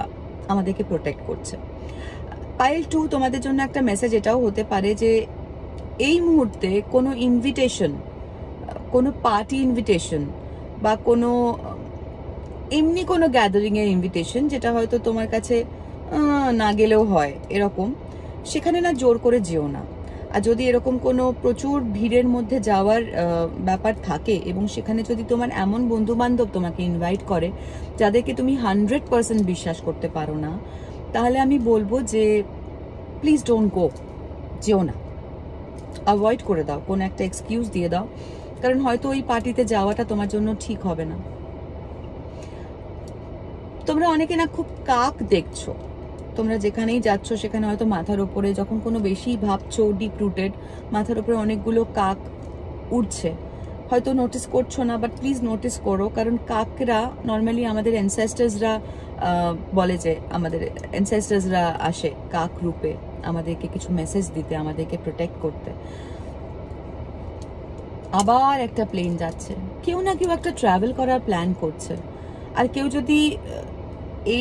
আমাদেরকে প্রোটেক্ট করছে। পাইল 2 তোমাদের জন্য একটা মেসেজ এটাও হতে পারে যে এই মুহূর্তে কোনো ইনভিটেশন, কোনো পার্টি ইনভিটেশন বা কোনো এমনি কোনো গ্যাদারিংয়ের ইনভিটেশন যেটা হয়তো তোমার কাছে না গেলেও হয় এরকম, সেখানে না জোর করে যেও না। আর যদি এরকম কোনো প্রচুর ভিড়ের মধ্যে যাওয়ার ব্যাপার থাকে এবং সেখানে যদি তোমার এমন বন্ধু বান্ধব তোমাকে ইনভাইট করে যাদেরকে তুমি 100% বিশ্বাস করতে পারো না, তাহলে আমি বলবো যে প্লিজ ডোন্ট গো, যেও না, অ্যাভয়েড করে দাও, কোনো একটা এক্সকিউজ দিয়ে দাও, কারণ হয়তো ওই পার্টিতে যাওয়াটা তোমার জন্য ঠিক হবে না। তোমরা অনেকে না খুব কাক দেখছো, তোমরা যেখানেই যাচ্ছ সেখানে হয়তো মাথার উপরে, যখন কোনো বেশি ভাবছো ডিপ রুটেড, মাথার উপরে অনেকগুলো কাক উড়ছে, হয়তো নোটিস করছো না, বাট প্লিজ নোটিস করো, কারণ কাকরা নর্মালি আমাদের অ্যানসেস্টার্সরা বলে যে আমাদের অ্যানসেস্টার্সরা আসে কাক রূপে আমাদেরকে কিছু মেসেজ দিতে, আমাদেরকে প্রোটেক্ট করতে। আবার একটা প্লেন যাচ্ছে, কেউ না কেউ একটা ট্রাভেল করার প্ল্যান করছে। আর কেউ যদি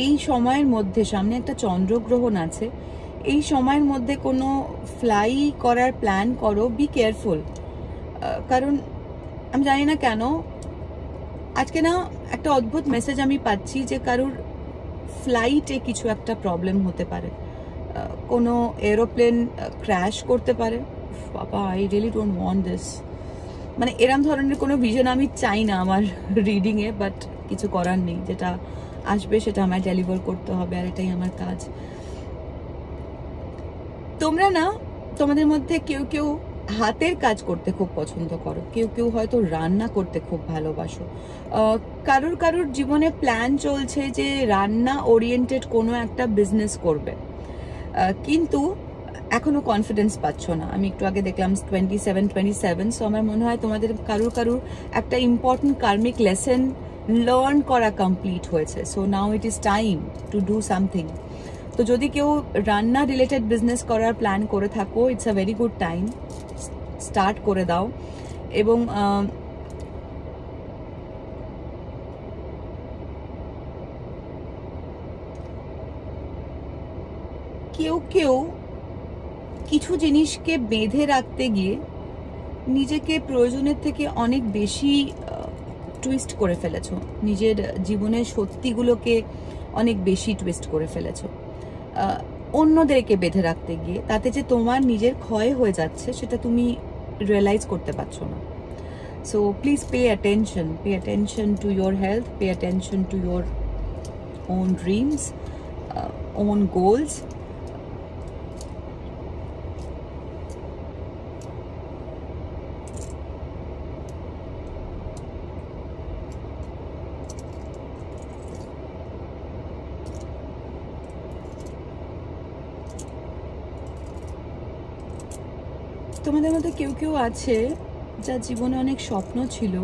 এই সময়ের মধ্যে, সামনে একটা চন্দ্রগ্রহণ আছে, এই সময়ের মধ্যে কোনো ফ্লাই করার প্ল্যান করো, বি কেয়ারফুল। কারণ আমি জানি না কেন আজকে না একটা অদ্ভুত মেসেজ আমি পাচ্ছি যে কারুর ফ্লাইটে কিছু একটা প্রবলেম হতে পারে, কোনো এরোপ্লেন ক্র্যাশ করতে পারে। বাবা, I really don't want this, মানে এরম ধরনের কোনো ভিশন আমি চাই না আমার রিডিংয়ে, বাট কিছু করার নেই, যেটা আসবে সেটা আমায় ডেলিভার করতে হবে, আর এটাই আমার কাজ। তোমরা না, তোমাদের মধ্যে কেউ কেউ হাতের কাজ করতে খুব পছন্দ করো, কেউ কেউ হয়তো রান্না করতে খুব ভালোবাসো, কারুর কারুর জীবনে প্ল্যান চলছে যে রান্না ওরিয়েন্টেড কোনো একটা বিজনেস করবে, কিন্তু এখনো কনফিডেন্স পাচ্ছ না। আমি একটু আগে দেখলাম 27, সো আমার মনে হয় তোমাদের কারুর কারুর একটা ইম্পর্টেন্ট কার্মিক লেসন লার্ন করা কমপ্লিট হয়েছে, so now it is time to do something. তো যদি কেউ রান্না রিলেটেড বিজনেস করার প্ল্যান করে থাকো, it's a very good time, start করে দাও। এবং কেউ কেউ কিছু জিনিসকে বেঁধে রাখতে গিয়ে নিজেকে প্রয়োজনের থেকে অনেক বেশি টুইস্ট করে ফেলেছো, নিজের জীবনের সত্যিগুলোকে অনেক বেশি টুইস্ট করে ফেলেছো অন্যদেরকে বেঁধে রাখতে গিয়ে, তাতে যে তোমার নিজের ক্ষয় হয়ে যাচ্ছে সেটা তুমি রিয়েলাইজ করতে পারছো না। So please pay attention to your health, pay attention to your own dreams, own goals. তোমাদের মধ্যে কেউ কেউ আছে যার জীবনে অনেক স্বপ্ন ছিল,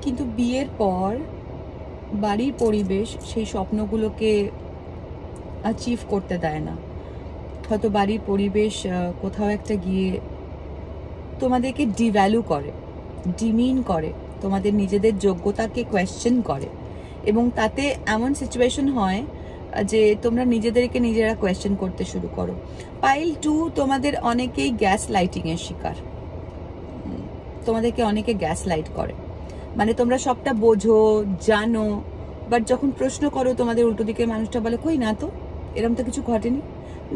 কিন্তু বিয়ের পর বাড়ির পরিবেশ সেই স্বপ্নগুলোকে অ্যাচিভ করতে দেয় না। হয়তো বাড়ির পরিবেশ কোথাও একটা গিয়ে তোমাদেরকে ডিভ্যালু করে, ডিমিন করে, তোমাদের নিজেদের যোগ্যতাকে কোয়েশ্চেন করে, এবং তাতে এমন সিচুয়েশন হয় যে তোমরা নিজেদেরকে নিজেরা কোয়েশ্চেন করতে শুরু করো। পাইল 2 তোমাদের অনেকেই গ্যাস লাইটিংয়ের শিকার, তোমাদেরকে অনেকে গ্যাস লাইট করে, মানে তোমরা সবটা বোঝো, জানো, বাট যখন প্রশ্ন করো তোমাদের উল্টো দিকে মানুষটা বলে কই না তো, এরম তো কিছু ঘটেনি,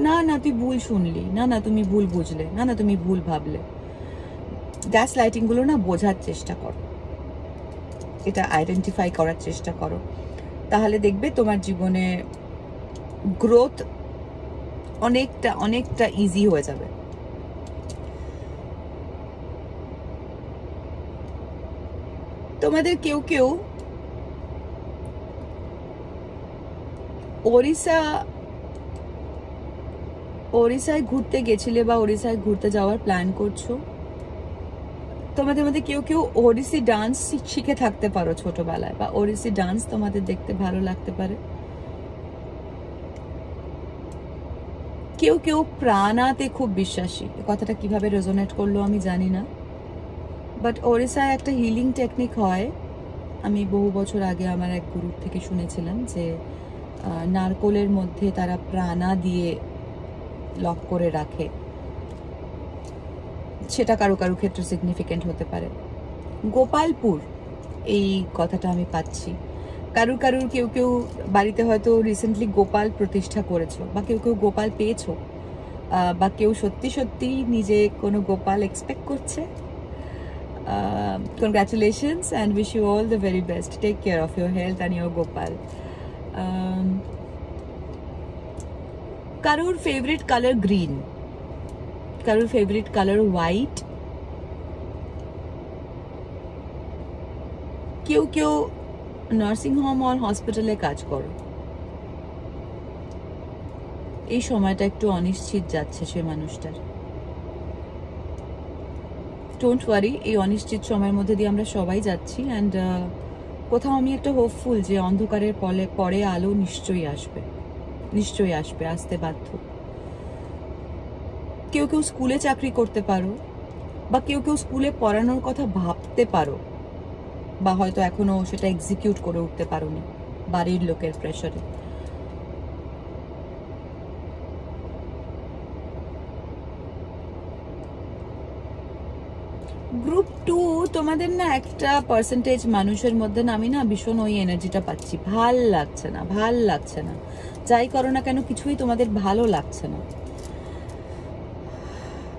না না তুই ভুল শুনলি, না না তুমি ভুল বুঝলে, না না তুমি ভুল ভাবলে। গ্যাস লাইটিংগুলো না বোঝার চেষ্টা করো, এটা আইডেন্টিফাই করার চেষ্টা করো, তাহলে দেখবে তোমার জীবনে গ্রোথ অনেকটা অনেকটা ইজি হয়ে যাবে। তোমাদের কেউ কেউ ওড়িশায় ঘুরতে গেছিলে বা ওড়িশায় ঘুরতে যাওয়ার প্ল্যান করছো। তোমাদের মধ্যে কেউ কেউ ওড়িশি ডান্স শিখে থাকতে পারো ছোটবেলায়, বা ওড়িশি ডান্স তোমাদের দেখতে ভালো লাগতে পারে। কেউ কেউ প্রাণাতে খুব বিশ্বাসী। কথাটা কিভাবে রেজোনেট করলো আমি জানি না, বাট ওড়িশায় একটা হিলিং টেকনিক হয়। আমি বহু বছর আগে আমার এক গুরুর থেকে শুনেছিলাম যে নারকোলের মধ্যে তারা প্রাণা দিয়ে লক করে রাখে। সেটা কারো কারো ক্ষেত্রে সিগনিফিকেন্ট হতে পারে। গোপালপুর এই কথাটা আমি পাচ্ছি। কারুর কেউ কেউ বাড়িতে হয়তো রিসেন্টলি গোপাল প্রতিষ্ঠা করেছো, বা কেউ কেউ গোপাল পেয়েছো, বা কেউ সত্যি সত্যি নিজে কোনো গোপাল এক্সপেক্ট করছে। Congratulations and wish you all the very best. Take care of your health and your Gopal. কারোর ফেভারিট কালার গ্রিন, কারোর ফেভারিট কালার হোয়াইট, কেউ কেউ নার্সিং হোম আর হসপিটালে কাজ করো। এই সময়টা একটু অনিশ্চিত যাচ্ছে সে মানুষটার। ডোন্ট ওয়ারি, এই অনিশ্চিত সময়ের মধ্যে দিয়ে আমরা সবাই যাচ্ছি। অ্যান্ড কোথাও আমি একটা হোপফুল যে অন্ধকারের পরে আলো নিশ্চয়ই আসবে, নিশ্চয়ই আসবে, আসতে বাধ্য। কেউ কেউ স্কুলে চাকরি করতে পারো, বা কেউ কেউ স্কুলে পড়ানোর কথা ভাবতে পারো, বা হয়তো এখনো সেটা এক্সিকিউট করে উঠতে পারোনি বাড়ির লোকের প্রেশারে। গ্রুপ 2 তোমাদের না একটা পার্সেন্টেজ মানুষের মধ্যে না আমি না ভীষণ ওই এনার্জিটা পাচ্ছি। ভাল লাগছে না, যাই করো না কেন কিছুই তোমাদের ভালো লাগছে না।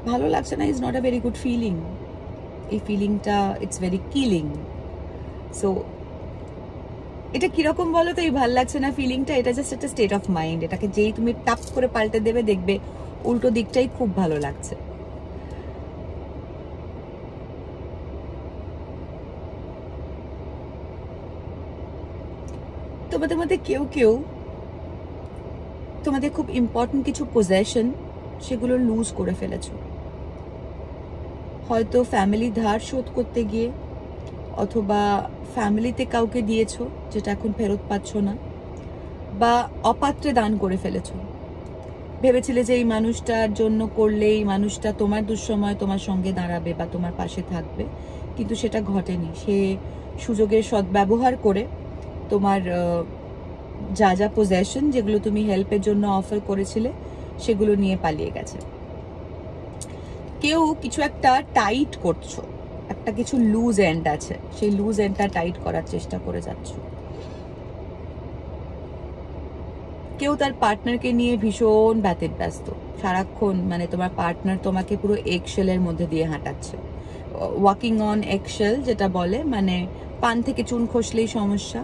ভালো লাগছে না is not a very good feeling. এই ফিলিংটা ইটস ভেরি কিলিং। সো এটা কিরকম বলো তো, এই ভাল লাগছে না ফিলিংটা, এটা জাস্ট একটা স্টেট অফ মাইন্ড। এটাকে যেই তুমি টাপ করে পাল্টে দেবে, দেখবে উল্টো দিকটাই খুব ভালো লাগছে। তোমাদের মধ্যে কেউ কেউ তোমাদের খুব ইম্পর্টেন্ট কিছু পজেশন সেগুলো লুজ করে ফেলেছো। হয়তো ফ্যামিলি ধার শোধ করতে গিয়ে, অথবা ফ্যামিলিতে কাউকে দিয়েছো যেটা এখন ফেরত পাচ্ছ না, বা অপাত্রে দান করে ফেলেছো। ভেবেছিলে যে এই মানুষটার জন্য করলে এই মানুষটা তোমার দুঃসময় তোমার সঙ্গে দাঁড়াবে বা তোমার পাশে থাকবে, কিন্তু সেটা ঘটেনি। সে সুযোগের সদ্ব্যবহার করে তোমার যা যা পজেশন যেগুলো তুমি হেল্পের জন্য অফার করেছিলে সেগুলো নিয়ে পালিয়ে গেছে। কেউ কিছু একটা টাইট করছো, একটা কিছু লুজ এন্ড আছে, সেই লুজ এন্ডটা টাইট করার চেষ্টা করে যাচ্ছ। কেউ তার পার্টনারকে নিয়ে ভীষণ ব্যতিব্যস্ত সারাক্ষণ, মানে তোমার পার্টনার তোমাকে পুরো এগশেলের মধ্যে দিয়ে হাঁটাচ্ছে। ওয়াকিং অন এগশেল যেটা বলে, মানে পান থেকে চুন খসলেই সমস্যা।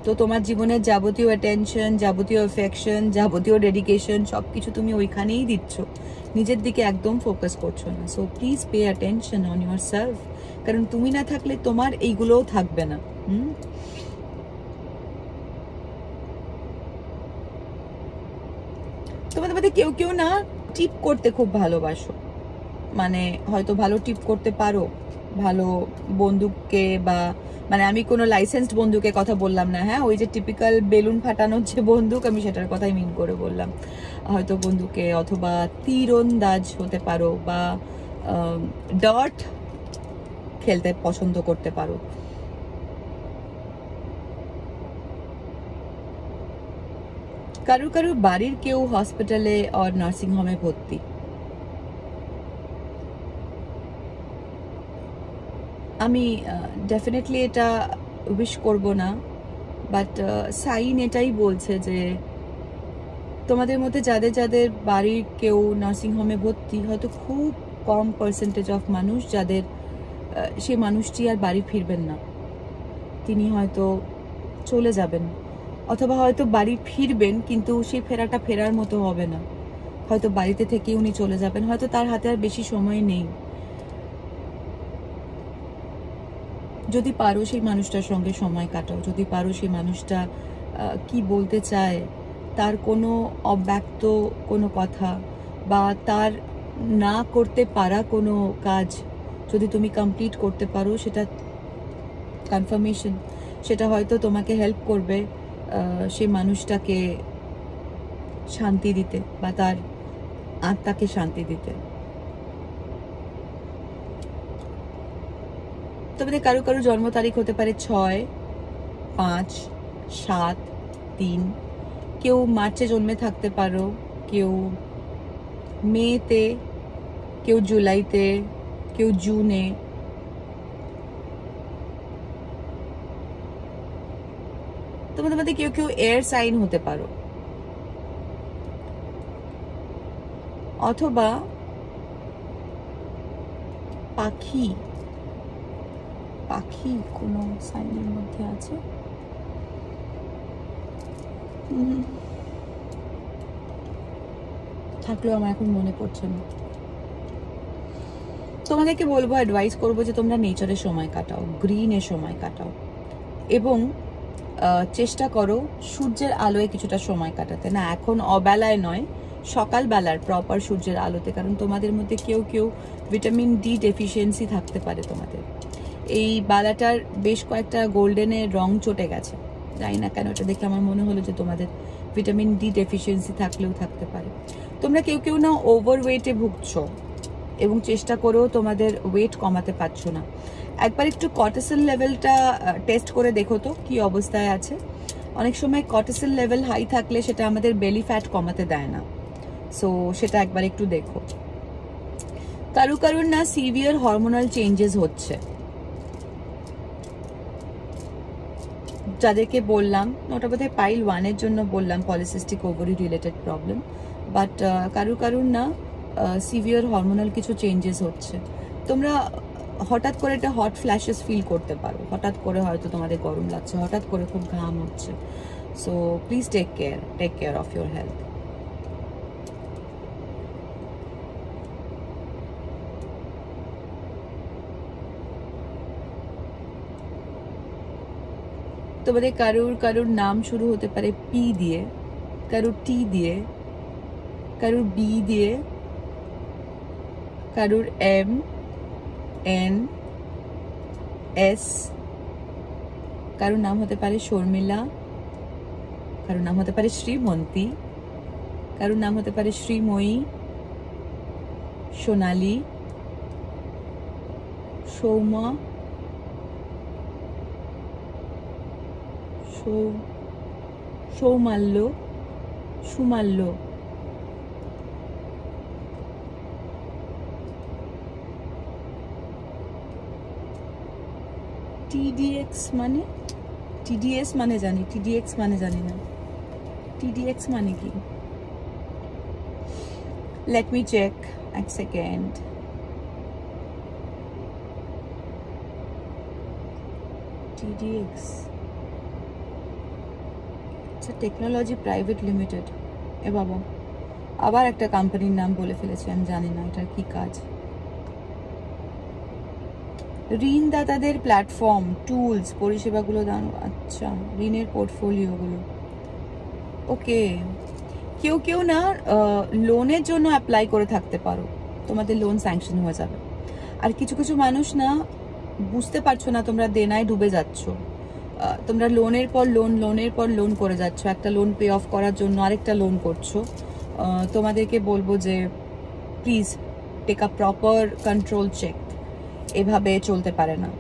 তো তোমার জীবনের যাবতীয় অ্যাটেনশন, যাবতীয় অ্যাফেকশন, যাবতীয় ডেডিকেশন সবকিছু তুমি ওইখানেই দিচ্ছ, নিজের দিকে একদম ফোকাস করছো না। So please pay attention on your self, কারণ তুমি না থাকলে তোমার এইগুলোও থাকবে না। তোমাদের মধ্যে কেউ কেউ না টিপ করতে খুব ভালোবাসো, মানে হয়তো ভালো টিপ করতে পারো ভালো বন্দুককে, বা মানে আমি কোনো লাইসেন্সড বন্দুকের কথা বললাম না, হ্যাঁ, ওই যে টিপিক্যাল বেলুন ফাটানোর যে বন্দুক আমি সেটার কথাই মিন করে বললাম। হয়তো বন্দুকে, অথবা তীরন্দাজ হতে পারো, বা ডট খেলতে পছন্দ করতে পারো। কারুর বাড়ির কেউ হসপিটালে আর নার্সিং হোমে ভর্তি। আমি ডেফিনেটলি এটা উইশ করব না, বাট সাইন এটাই বলছে যে তোমাদের মধ্যে যাদের যাদের বাড়ির কেউ নার্সিং হোমে ভর্তি, হয়তো খুব কম পার্সেন্টেজ অফ মানুষ যাদের সেই মানুষটি আর বাড়ি ফিরবেন না। তিনি হয়তো চলে যাবেন, অথবা হয়তো বাড়ি ফিরবেন, কিন্তু সেই ফেরাটা ফেরার মতো হবে না। হয়তো বাড়িতে থেকে উনি চলে যাবেন, হয়তো তার হাতে আর বেশি সময় নেই। যদি পারো সেই মানুষটার সঙ্গে সময় কাটাও, যদি পারো সেই মানুষটা কি বলতে চায়, তার কোনো অব্যক্ত কোনো কথা বা তার না করতে পারা কোনো কাজ যদি তুমি কমপ্লিট করতে পারো, সেটা কনফার্মেশন, সেটা হয়তো তোমাকে হেল্প করবে সেই মানুষটাকে শান্তি দিতে বা তার আত্মাকে শান্তি দিতে। তোমাদের কারো কারো জন্ম তারিখ হতে পারে 6, 5, 7, 3। কেউ মার্চে জন্মে থাকতে পারো, কেউ মেতে, কেউ জুলাইতে, কেউ জুনে। তোমাদের মধ্যে কেউ কেউ এয়ার সাইন হতে পারো, অথবা পাখি পাখি কোনো সাইনের মধ্যে আছে। থাকলেও আমার এখন মনে পড়ছে না। তোমাদেরকে বলবো, অ্যাডভাইস করবো যে তোমরা নেচারের সময় কাটাও, গ্রিনের সময় কাটাও, এবং চেষ্টা করো সূর্যের আলোয় কিছুটা সময় কাটাতে। না, এখন অবেলায় নয়, সকালবেলার প্রপার সূর্যের আলোতে। কারণ তোমাদের মধ্যে কেউ কেউ ভিটামিন ডি ডেফিসিয়েন্সি থাকতে পারে তোমাদের। এই বেলাটার বেশ কয়েকটা গোল্ডেনের রং চটে গেছে, জানি না কেন, এটা দেখে আমার মনে হলো যে তোমাদের ভিটামিন ডি ডেফিসিয়েন্সি থাকলেও থাকতে পারে। তোমরা কেউ কেউ না ওভারওয়েটে ভুগছো এবং চেষ্টা করেও তোমাদের ওয়েট কমাতে পারছো না। একবার একটু কর্টিসল লেভেলটা টেস্ট করে দেখো তো কি অবস্থায় আছে। অনেক সময় কর্টিসল লেভেল হাই থাকলে সেটা আমাদের বেলি ফ্যাট কমাতে দেয় না, সো সেটা একবার একটু দেখো। কারু কারুর না সিভিয়ার হরমোনাল চেঞ্জেস হচ্ছে, যাদেরকে বললাম, ওটা বোধহয় পাইল 1-এর জন্য বললাম, polycystic ovary related problem. But কারুর কারুর না সিভিয়ার হরমোনাল কিছু চেঞ্জেস হচ্ছে। তোমরা হঠাৎ করে একটা হট ফ্ল্যাশেস ফিল করতে পারো, হঠাৎ করে হয়তো তোমাদের গরম লাগছে, হঠাৎ করে খুব ঘাম হচ্ছে। So please take care of your health. তোমাদের কারুর কারুর নাম শুরু হতে পারে পি দিয়ে, কারুর টি দিয়ে, কারুর বি দিয়ে, কারুর এম, এন, এস, কারুর নাম হতে পারে শর্মিলা, কারুর নাম হতে পারে শ্রীমন্তী, কারুর নাম হতে পারে শ্রীময়ী, সোনালী, সৌমা, সৌমাল্য, সুমাল্য। টিডিএক্স মানে, টিডিএস মানে জানি, টিডিএক্স মানে জানি না। টিডিএক্স মানে কি? লেট মি চেক, এক সেকেন্ড। টিডিএক্স আচ্ছা, টেকনোলজি প্রাইভেট লিমিটেড। এ বাবা, আবার একটা কোম্পানির নাম বলে ফেলেছি, আমি জানি না এটার কি কাজ। ঋণদাতাদের প্ল্যাটফর্ম, টুলস, পরিষেবাগুলো দান। আচ্ছা, ঋণের পোর্টফোলিওগুলো। ওকে, কেউ কেউ না লোনের জন্য অ্যাপ্লাই করে থাকতে পারো, তোমাদের লোন স্যাংশন হয়ে যাবে। আর কিছু কিছু মানুষ না বুঝতে পারছো না, তোমরা দেনায় ডুবে যাচ্ছ, তোমরা লোনের পর লোন, লোনের পর লোন করে যাচ্ছ, একটা লোন পে অফ করার জন্য আরেকটা লোন করছো। তোমাদেরকে বলবো যে please take a proper control check. এভাবে চলতে পারে না,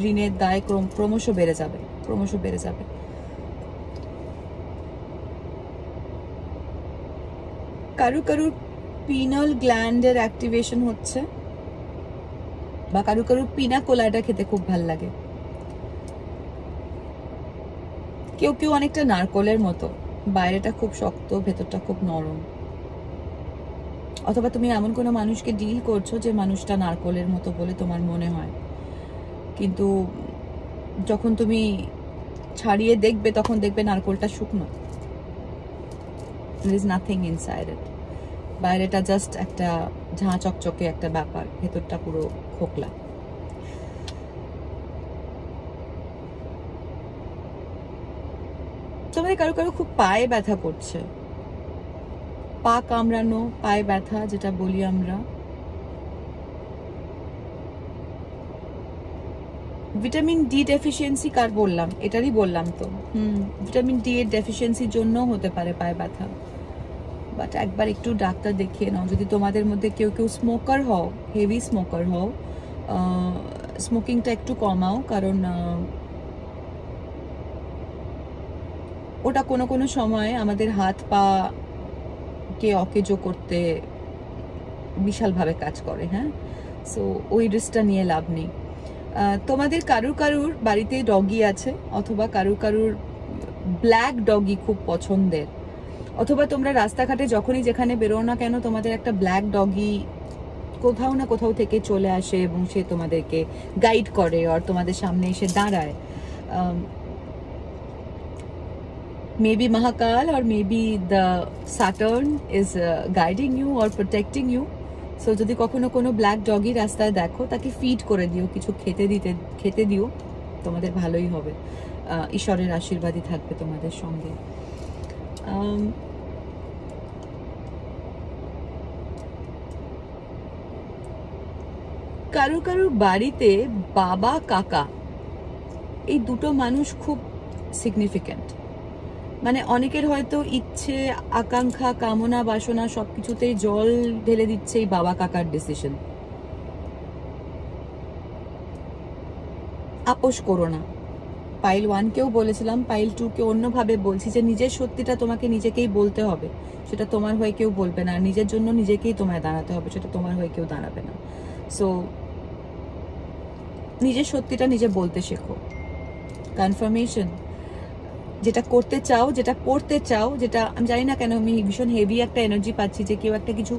ঋণের দায় ক্রমশ বেড়ে যাবে, ক্রমশ বেড়ে যাবে। কারু কারুর পিনাল গ্ল্যান্ডের অ্যাক্টিভেশন হচ্ছে, বা কারু কারুর পিনা কোলাটা খেতে খুব ভাল লাগে। কেউ কেউ অনেকটা নারকলের মতো, বাইরেটা খুব শক্ত, ভেতরটা খুব নরম। অথবা তুমি এমন কোনো মানুষকে ডিল করছো যে মানুষটা নারকলের মতো বলে তোমার মনে হয়, কিন্তু যখন তুমি ছাড়িয়ে দেখবে তখন দেখবে নারকোলটা শুকনো, there is nothing inside it. বাইরেটা জাস্ট একটা ঝাঁ চকচকে একটা ব্যাপার, ভেতরটা পুরো খোকলা। তোমাদের কারো কারো খুব পায়ে ব্যথা করছে, পা কামড়ানো, পায়ে ব্যথা যেটা বলি আমরা। ভিটামিন ডি ডেফিসিয়েন্সি কার বললাম? এটারই বললাম তো। ভিটামিন ডি এর ডেফিসিয়েন্সির জন্য হতে পারে পায়ে ব্যথা, বাট একবার একটু ডাক্তার দেখিয়ে নাও। যদি তোমাদের মধ্যে কেউ কেউ স্মোকার হও, হেভি স্মোকার হও, স্মোকিংটা একটু কমাও, কারণ ওটা কোনো কোনো সময় আমাদের হাত পা কে অকেজো করতে বিশালভাবে কাজ করে। হ্যাঁ, সো ওই রিস্কটা নিয়ে লাভ নেই। তোমাদের কারুর কারুর বাড়িতে ডগি আছে, অথবা কারুর কারুর ব্ল্যাক ডগি খুব পছন্দের, অথবা তোমরা রাস্তাঘাটে যখনই যেখানে বেরো না কেন তোমাদের একটা ব্ল্যাক ডগি কোথাও না কোথাও থেকে চলে আসে এবং সে তোমাদেরকে গাইড করে আর তোমাদের সামনে এসে দাঁড়ায়। maybe Mahakal or maybe the Saturn is guiding you or protecting you. So যদি কখনো কোনো ব্ল্যাক ডগি রাস্তায় দেখো, তাকে ফিড করে দিও, কিছু খেতে দিও, তোমাদের ভালোই হবে। ঈশ্বরের আশীর্বাদই থাকবে তোমাদের সঙ্গে। কারুর কারুর বাড়িতে বাবা কাকা এই দুটো মানুষ খুব সিগনিফিক্যান্ট। মানে অনেকের হয়তো ইচ্ছে, আকাঙ্ক্ষা, কামনা, বাসনা সবকিছুতেই জল ঢেলে দিচ্ছে এই বাবা কাকার ডিসিশন। আপোষ করো না। পাইল 1-কেও বলেছিলাম, পাইল 2-কে অন্যভাবে বলছি যে নিজের সত্যিটা তোমাকে নিজেকেই বলতে হবে, সেটা তোমার হয়ে কেউ বলবে না। নিজের জন্য নিজেকেই তোমায় দাঁড়াতে হবে, সেটা তোমার হয়ে কেউ দাঁড়াবে না। সো নিজের সত্যিটা নিজে বলতে শেখো। কনফার্মেশন, যেটা করতে চাও, যেটা পড়তে চাও, যেটা আমি জানি না কেন আমি ভীষণ হেভি একটা এনার্জি পাচ্ছি যে কেউ একটা কিছু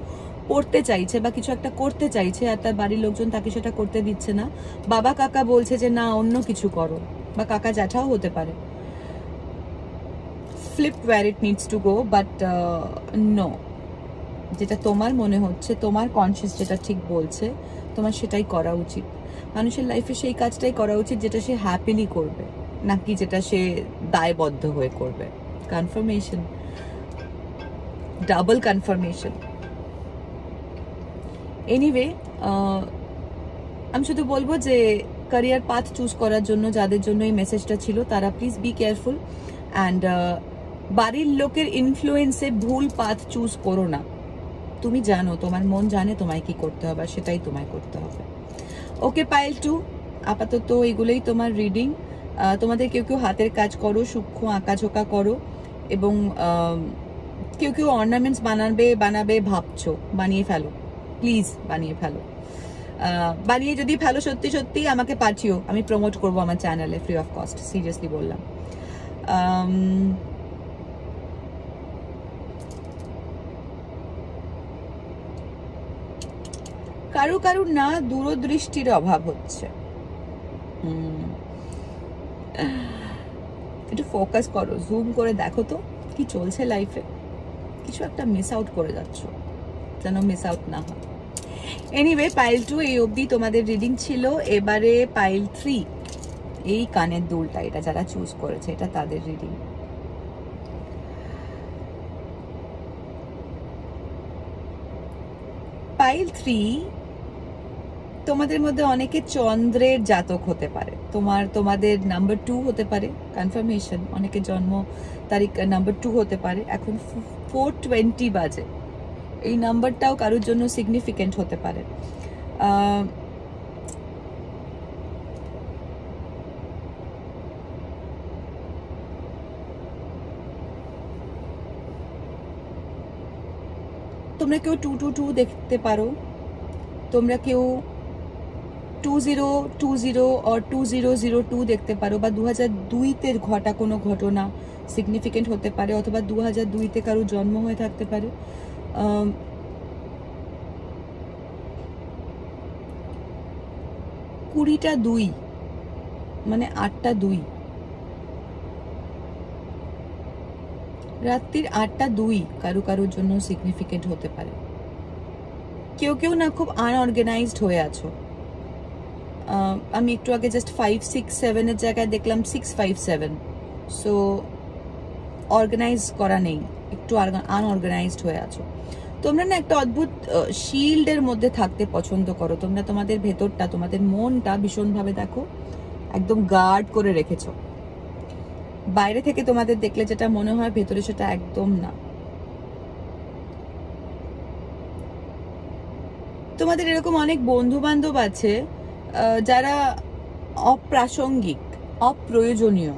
পড়তে চাইছে বা কিছু একটা করতে চাইছে আর তার বাড়ির লোকজন তাকে সেটা করতে দিচ্ছে না। বাবা কাকা বলছে যে না, অন্য কিছু করো, বা কাকা জ্যাঠাও হতে পারে। Flip where it needs to go, but no, যেটা তোমার মনে হচ্ছে, তোমার কনসিয়াস যেটা ঠিক বলছে, তোমার সেটাই করা উচিত। মানুষের লাইফে সেই কাজটাই করা উচিত যেটা সে হ্যাপিলি করবে, নাকি যেটা সে দায়বদ্ধ হয়ে করবে। Confirmation, double confirmation. এনিওয়ে, আমি শুধু বলবো যে ক্যারিয়ার পাথ চুজ করার জন্য যাদের জন্য এই মেসেজটা ছিল, তারা প্লিজ বি কেয়ারফুল অ্যান্ড বাড়ির লোকের ইনফ্লুয়েন্সে ভুল পাথ চুজ করো না। তুমি জানো, তোমার মন জানে তোমায় কি করতে হবে, সেটাই তোমায় করতে হবে। ওকে পাইল 2, আপাতত এগুলোই তোমার রিডিং। তোমাদের কেউ কেউ হাতের কাজ করো, সূক্ষ্ম আঁকাঝোঁকা করো, এবং কেউ কেউ অর্নামেন্টস বানাবে ভাবছো, বানিয়ে ফেলো, প্লিজ বানিয়ে ফেলো। বানিয়ে যদি ফেলো সত্যি সত্যি আমাকে পাঠিও, আমি প্রমোট করবো আমার চ্যানেলে ফ্রি অফ কস্ট, সিরিয়াসলি বললাম। কারু কারু না দূরদৃষ্টির অভাব হচ্ছে, একটু ফোকাস করো, জুম করে দেখো তো কি চলছে লাইফে। কিছু একটা মিস আউট করে যাচ্ছ, যেন মিস আউট না হয়। এনিওয়ে, পাইল 2 এই অবধি তোমাদের রিডিং ছিল। এবারে পাইল 3, এই কানের দুলটা, এটা যারা চুজ করেছে এটা তাদের রিডিং। পাইল 3, তোমাদের মধ্যে অনেকে চন্দ্রের জাতক হতে পারে, তোমাদের নাম্বার 2 হতে পারে। কনফার্মেশন, অনেকের জন্ম তারিখ নাম্বার 2 হতে পারে। এখন 4:20 বাজে, এই নাম্বারটাও কারোর জন্য সিগনিফিকেন্ট হতে পারে। তোমরা কেউ 222 দেখতে পারো, তোমরা কেউ 2020 আর 2002 দেখতে পারো, বা 2002-তে ঘটা কোনো ঘটনা সিগনিফিকেন্ট হতে পারে, অথবা 2002-তে কারো জন্ম হয়ে থাকতে পারে। 20টা 2 মানে 8টা 2, রাত্রির 8:02 কারো কারোর জন্য সিগনিফিকেন্ট হতে পারে। কেউ কেউ না খুব আনঅর্গানাইজড হয়ে আছো। আমি একটু আগে জাস্ট 5, 6, 7 এর জায়গায় দেখলাম 6, 5, 7। সো অর্গানাইজ করা নেই, একটু আনঅর্গানাইজড হয়ে আছো। তোমরা না একটা অদ্ভুত শিল্ডের মধ্যে থাকতে পছন্দ করো। তোমরা তোমাদের ভেতরটা, তোমাদের মনটা ভীষণভাবে দেখো একদম গার্ড করে রেখেছো। বাইরে থেকে তোমাদের দেখলে যেটা মনে হয়, ভেতরে সেটা একদম না। তোমাদের এরকম অনেক বন্ধু বান্ধব আছে যারা অপ্রাসঙ্গিক, অপ্রয়োজনীয়,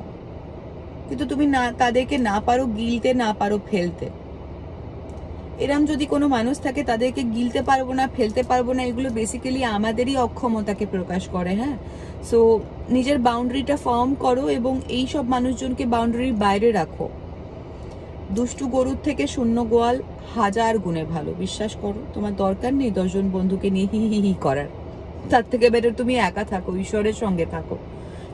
কিন্তু তুমি না তাদেরকে না পারো গিলতে, না পারো ফেলতে। এরম যদি কোনো মানুষ থাকে, তাদেরকে গিলতে পারবো না, ফেলতে পারবো না, এগুলো বেসিক্যালি আমাদেরই অক্ষমতাকে প্রকাশ করে। হ্যাঁ, সো নিজের বাউন্ডারিটা ফর্ম করো এবং এই সব মানুষজনকে বাউন্ডারির বাইরে রাখো। দুষ্টু গরুর থেকে শূন্য গোয়াল 1000 গুণে ভালো, বিশ্বাস করো। তোমার দরকার নেই 10 জন বন্ধুকে নিয়ে হি হি হি করার, তার থেকে বেটার তুমি একা থাকো, ঈশ্বরের সঙ্গে থাকো।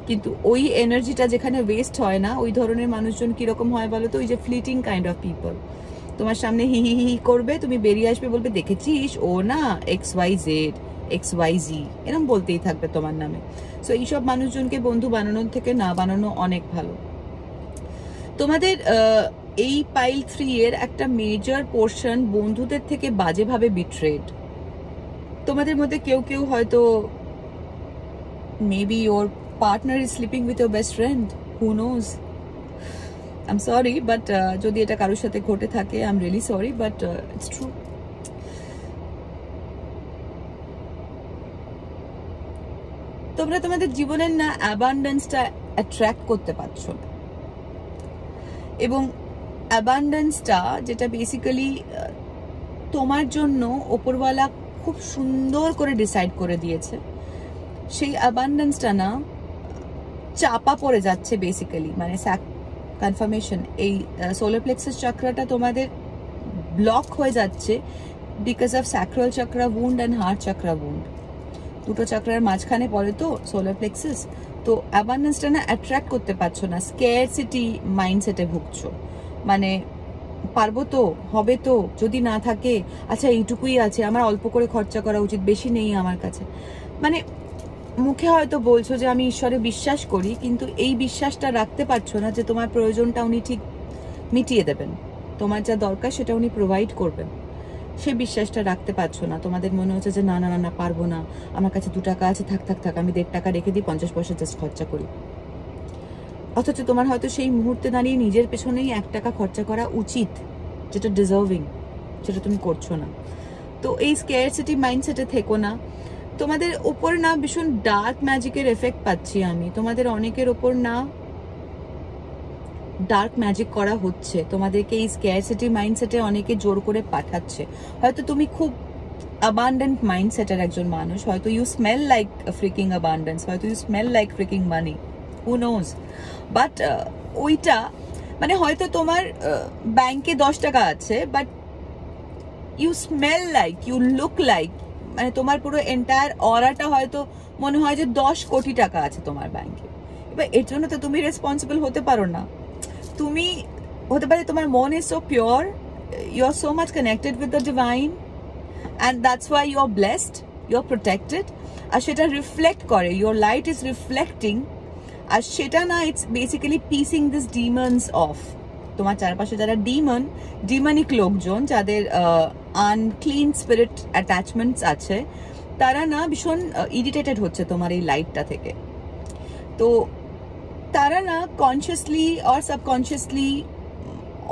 কিন্তু ওই এনার্জিটা যেখানে ওয়েস্ট হয় না, ওই ধরনের মানুষজন কিরকম হয় বলো তো? ওই যে ফ্লিটিং কাইন্ড অফ পিপল। তোমার সামনে হি হি হি করবে, তুমি বেরিয়ে আসবে, বলবে দেখেছিস ও না XYZ XYZ, এরকম বলতেই থাকবে তোমার নামে। সো এইসব মানুষজনকে বন্ধু বানানোর থেকে না বানানো অনেক ভালো। তোমাদের এই পাইল 3 এর একটা মেজর পোর্শন বন্ধুদের থেকে বাজেভাবে বিট্রেড। তোমাদের মধ্যে কেউ কেউ হয়তো maybe your partner is sleeping with your best friend, who knows? I'm sorry, but যদি এটা কারোর সাথে ঘটে থাকে, I'm really sorry, but it's true. তোমরা তোমাদের জীবনের না অ্যাবান্ডেন্সটা অ্যাট্রাক্ট করতে পারছো না, এবং অ্যাবান্ডেন্সটা যেটা বেসিক্যালি তোমার জন্য ওপরওয়ালা খুব সুন্দর করে ডিসাইড করে দিয়েছে, সেই অ্যাবান্ডেন্সটা না চাপা পড়ে যাচ্ছে বেসিক্যালি। মানে কনফার্মেশন, এই সোলার প্লেক্সাস চক্রটা তোমাদের ব্লক হয়ে যাচ্ছে because of sacral chakra wound and heart chakra wound. দুটো চক্রার মাঝখানে পড়ে তো সোলার প্লেক্সাস। তো অ্যাবান্ডেন্সটা না অ্যাট্রাক্ট করতে পারছো না, স্কেয়ারসিটি মাইন্ডসেটে ভুগছো। মানে পারবো তো, হবে তো, যদি না থাকে আচ্ছা এইটুকুই আছে, আমার অল্প করে খরচা করা উচিত, বেশি নেই আমার কাছে। মানে মুখে হয়তো বলছো যে আমি ঈশ্বরে বিশ্বাস করি, কিন্তু এই বিশ্বাসটা রাখতে পারছো না যে তোমার প্রয়োজনটা উনি ঠিক মিটিয়ে দেবেন, তোমার যা দরকার সেটা উনি প্রোভাইড করবেন। সে বিশ্বাসটা রাখতে পারছো না। তোমাদের মনে হচ্ছে যে না না না না, পারবো না, আমার কাছে 2 টাকা আছে, থাক থাক থাক, আমি 1.5 টাকা রেখে দিই, 50 পয়সা জাস্ট খরচা করি। অথচ তোমার হয়তো সেই মুহূর্তে দাঁড়িয়ে নিজের পেছনেই 1 টাকা খরচা করা উচিত, যেটা ডিজার্ভিং, সেটা তুমি করছো না। তো এই স্কেয়ারসিটি মাইন্ডসেটে থেকো না। তোমাদের ওপর না ভীষণ ডার্ক ম্যাজিকের এফেক্ট পাচ্ছি আমি। তোমাদের অনেকের ওপর না ডার্ক ম্যাজিক করা হচ্ছে, তোমাদেরকে এই স্কেয়ারসিটি মাইন্ডসেটে অনেকে জোর করে পাঠাচ্ছে। হয়তো তুমি খুব অ্যাবান্ডেন্ট মাইন্ডসেটের একজন মানুষ, হয়তো you smell like freaking abundance, হয়তো you smell like freaking money, who knows. But ওইটা মানে হয়তো তোমার ব্যাংকে 10 টাকা আছে, but you smell like, you look like, মানে তোমার পুরো এন্টায়ার অরাটা হয়তো মনে হয় যে 10 কোটি টাকা আছে তোমার ব্যাংকে। এবার এর জন্য তো তুমি রেসপন্সিবল হতে পারো না। তুমি হতে পারে তোমার মন is so pure, you are so much connected with the divine, and that's why you are blessed, you are protected. আর সেটা রিফ্লেক্ট করে, ইউর লাইট ইজ রিফ্লেক্টিং। আর সেটা না, it's basically pissing this demons off. তোমার চারপাশে যারা demonic লোকজন, যাদের আনক্লিন স্পিরিট অ্যাটাচমেন্টস আছে, তারা না ভীষণ ইরিটেটেড হচ্ছে তোমার এই লাইটটা থেকে। তো তারা না consciously or subconsciously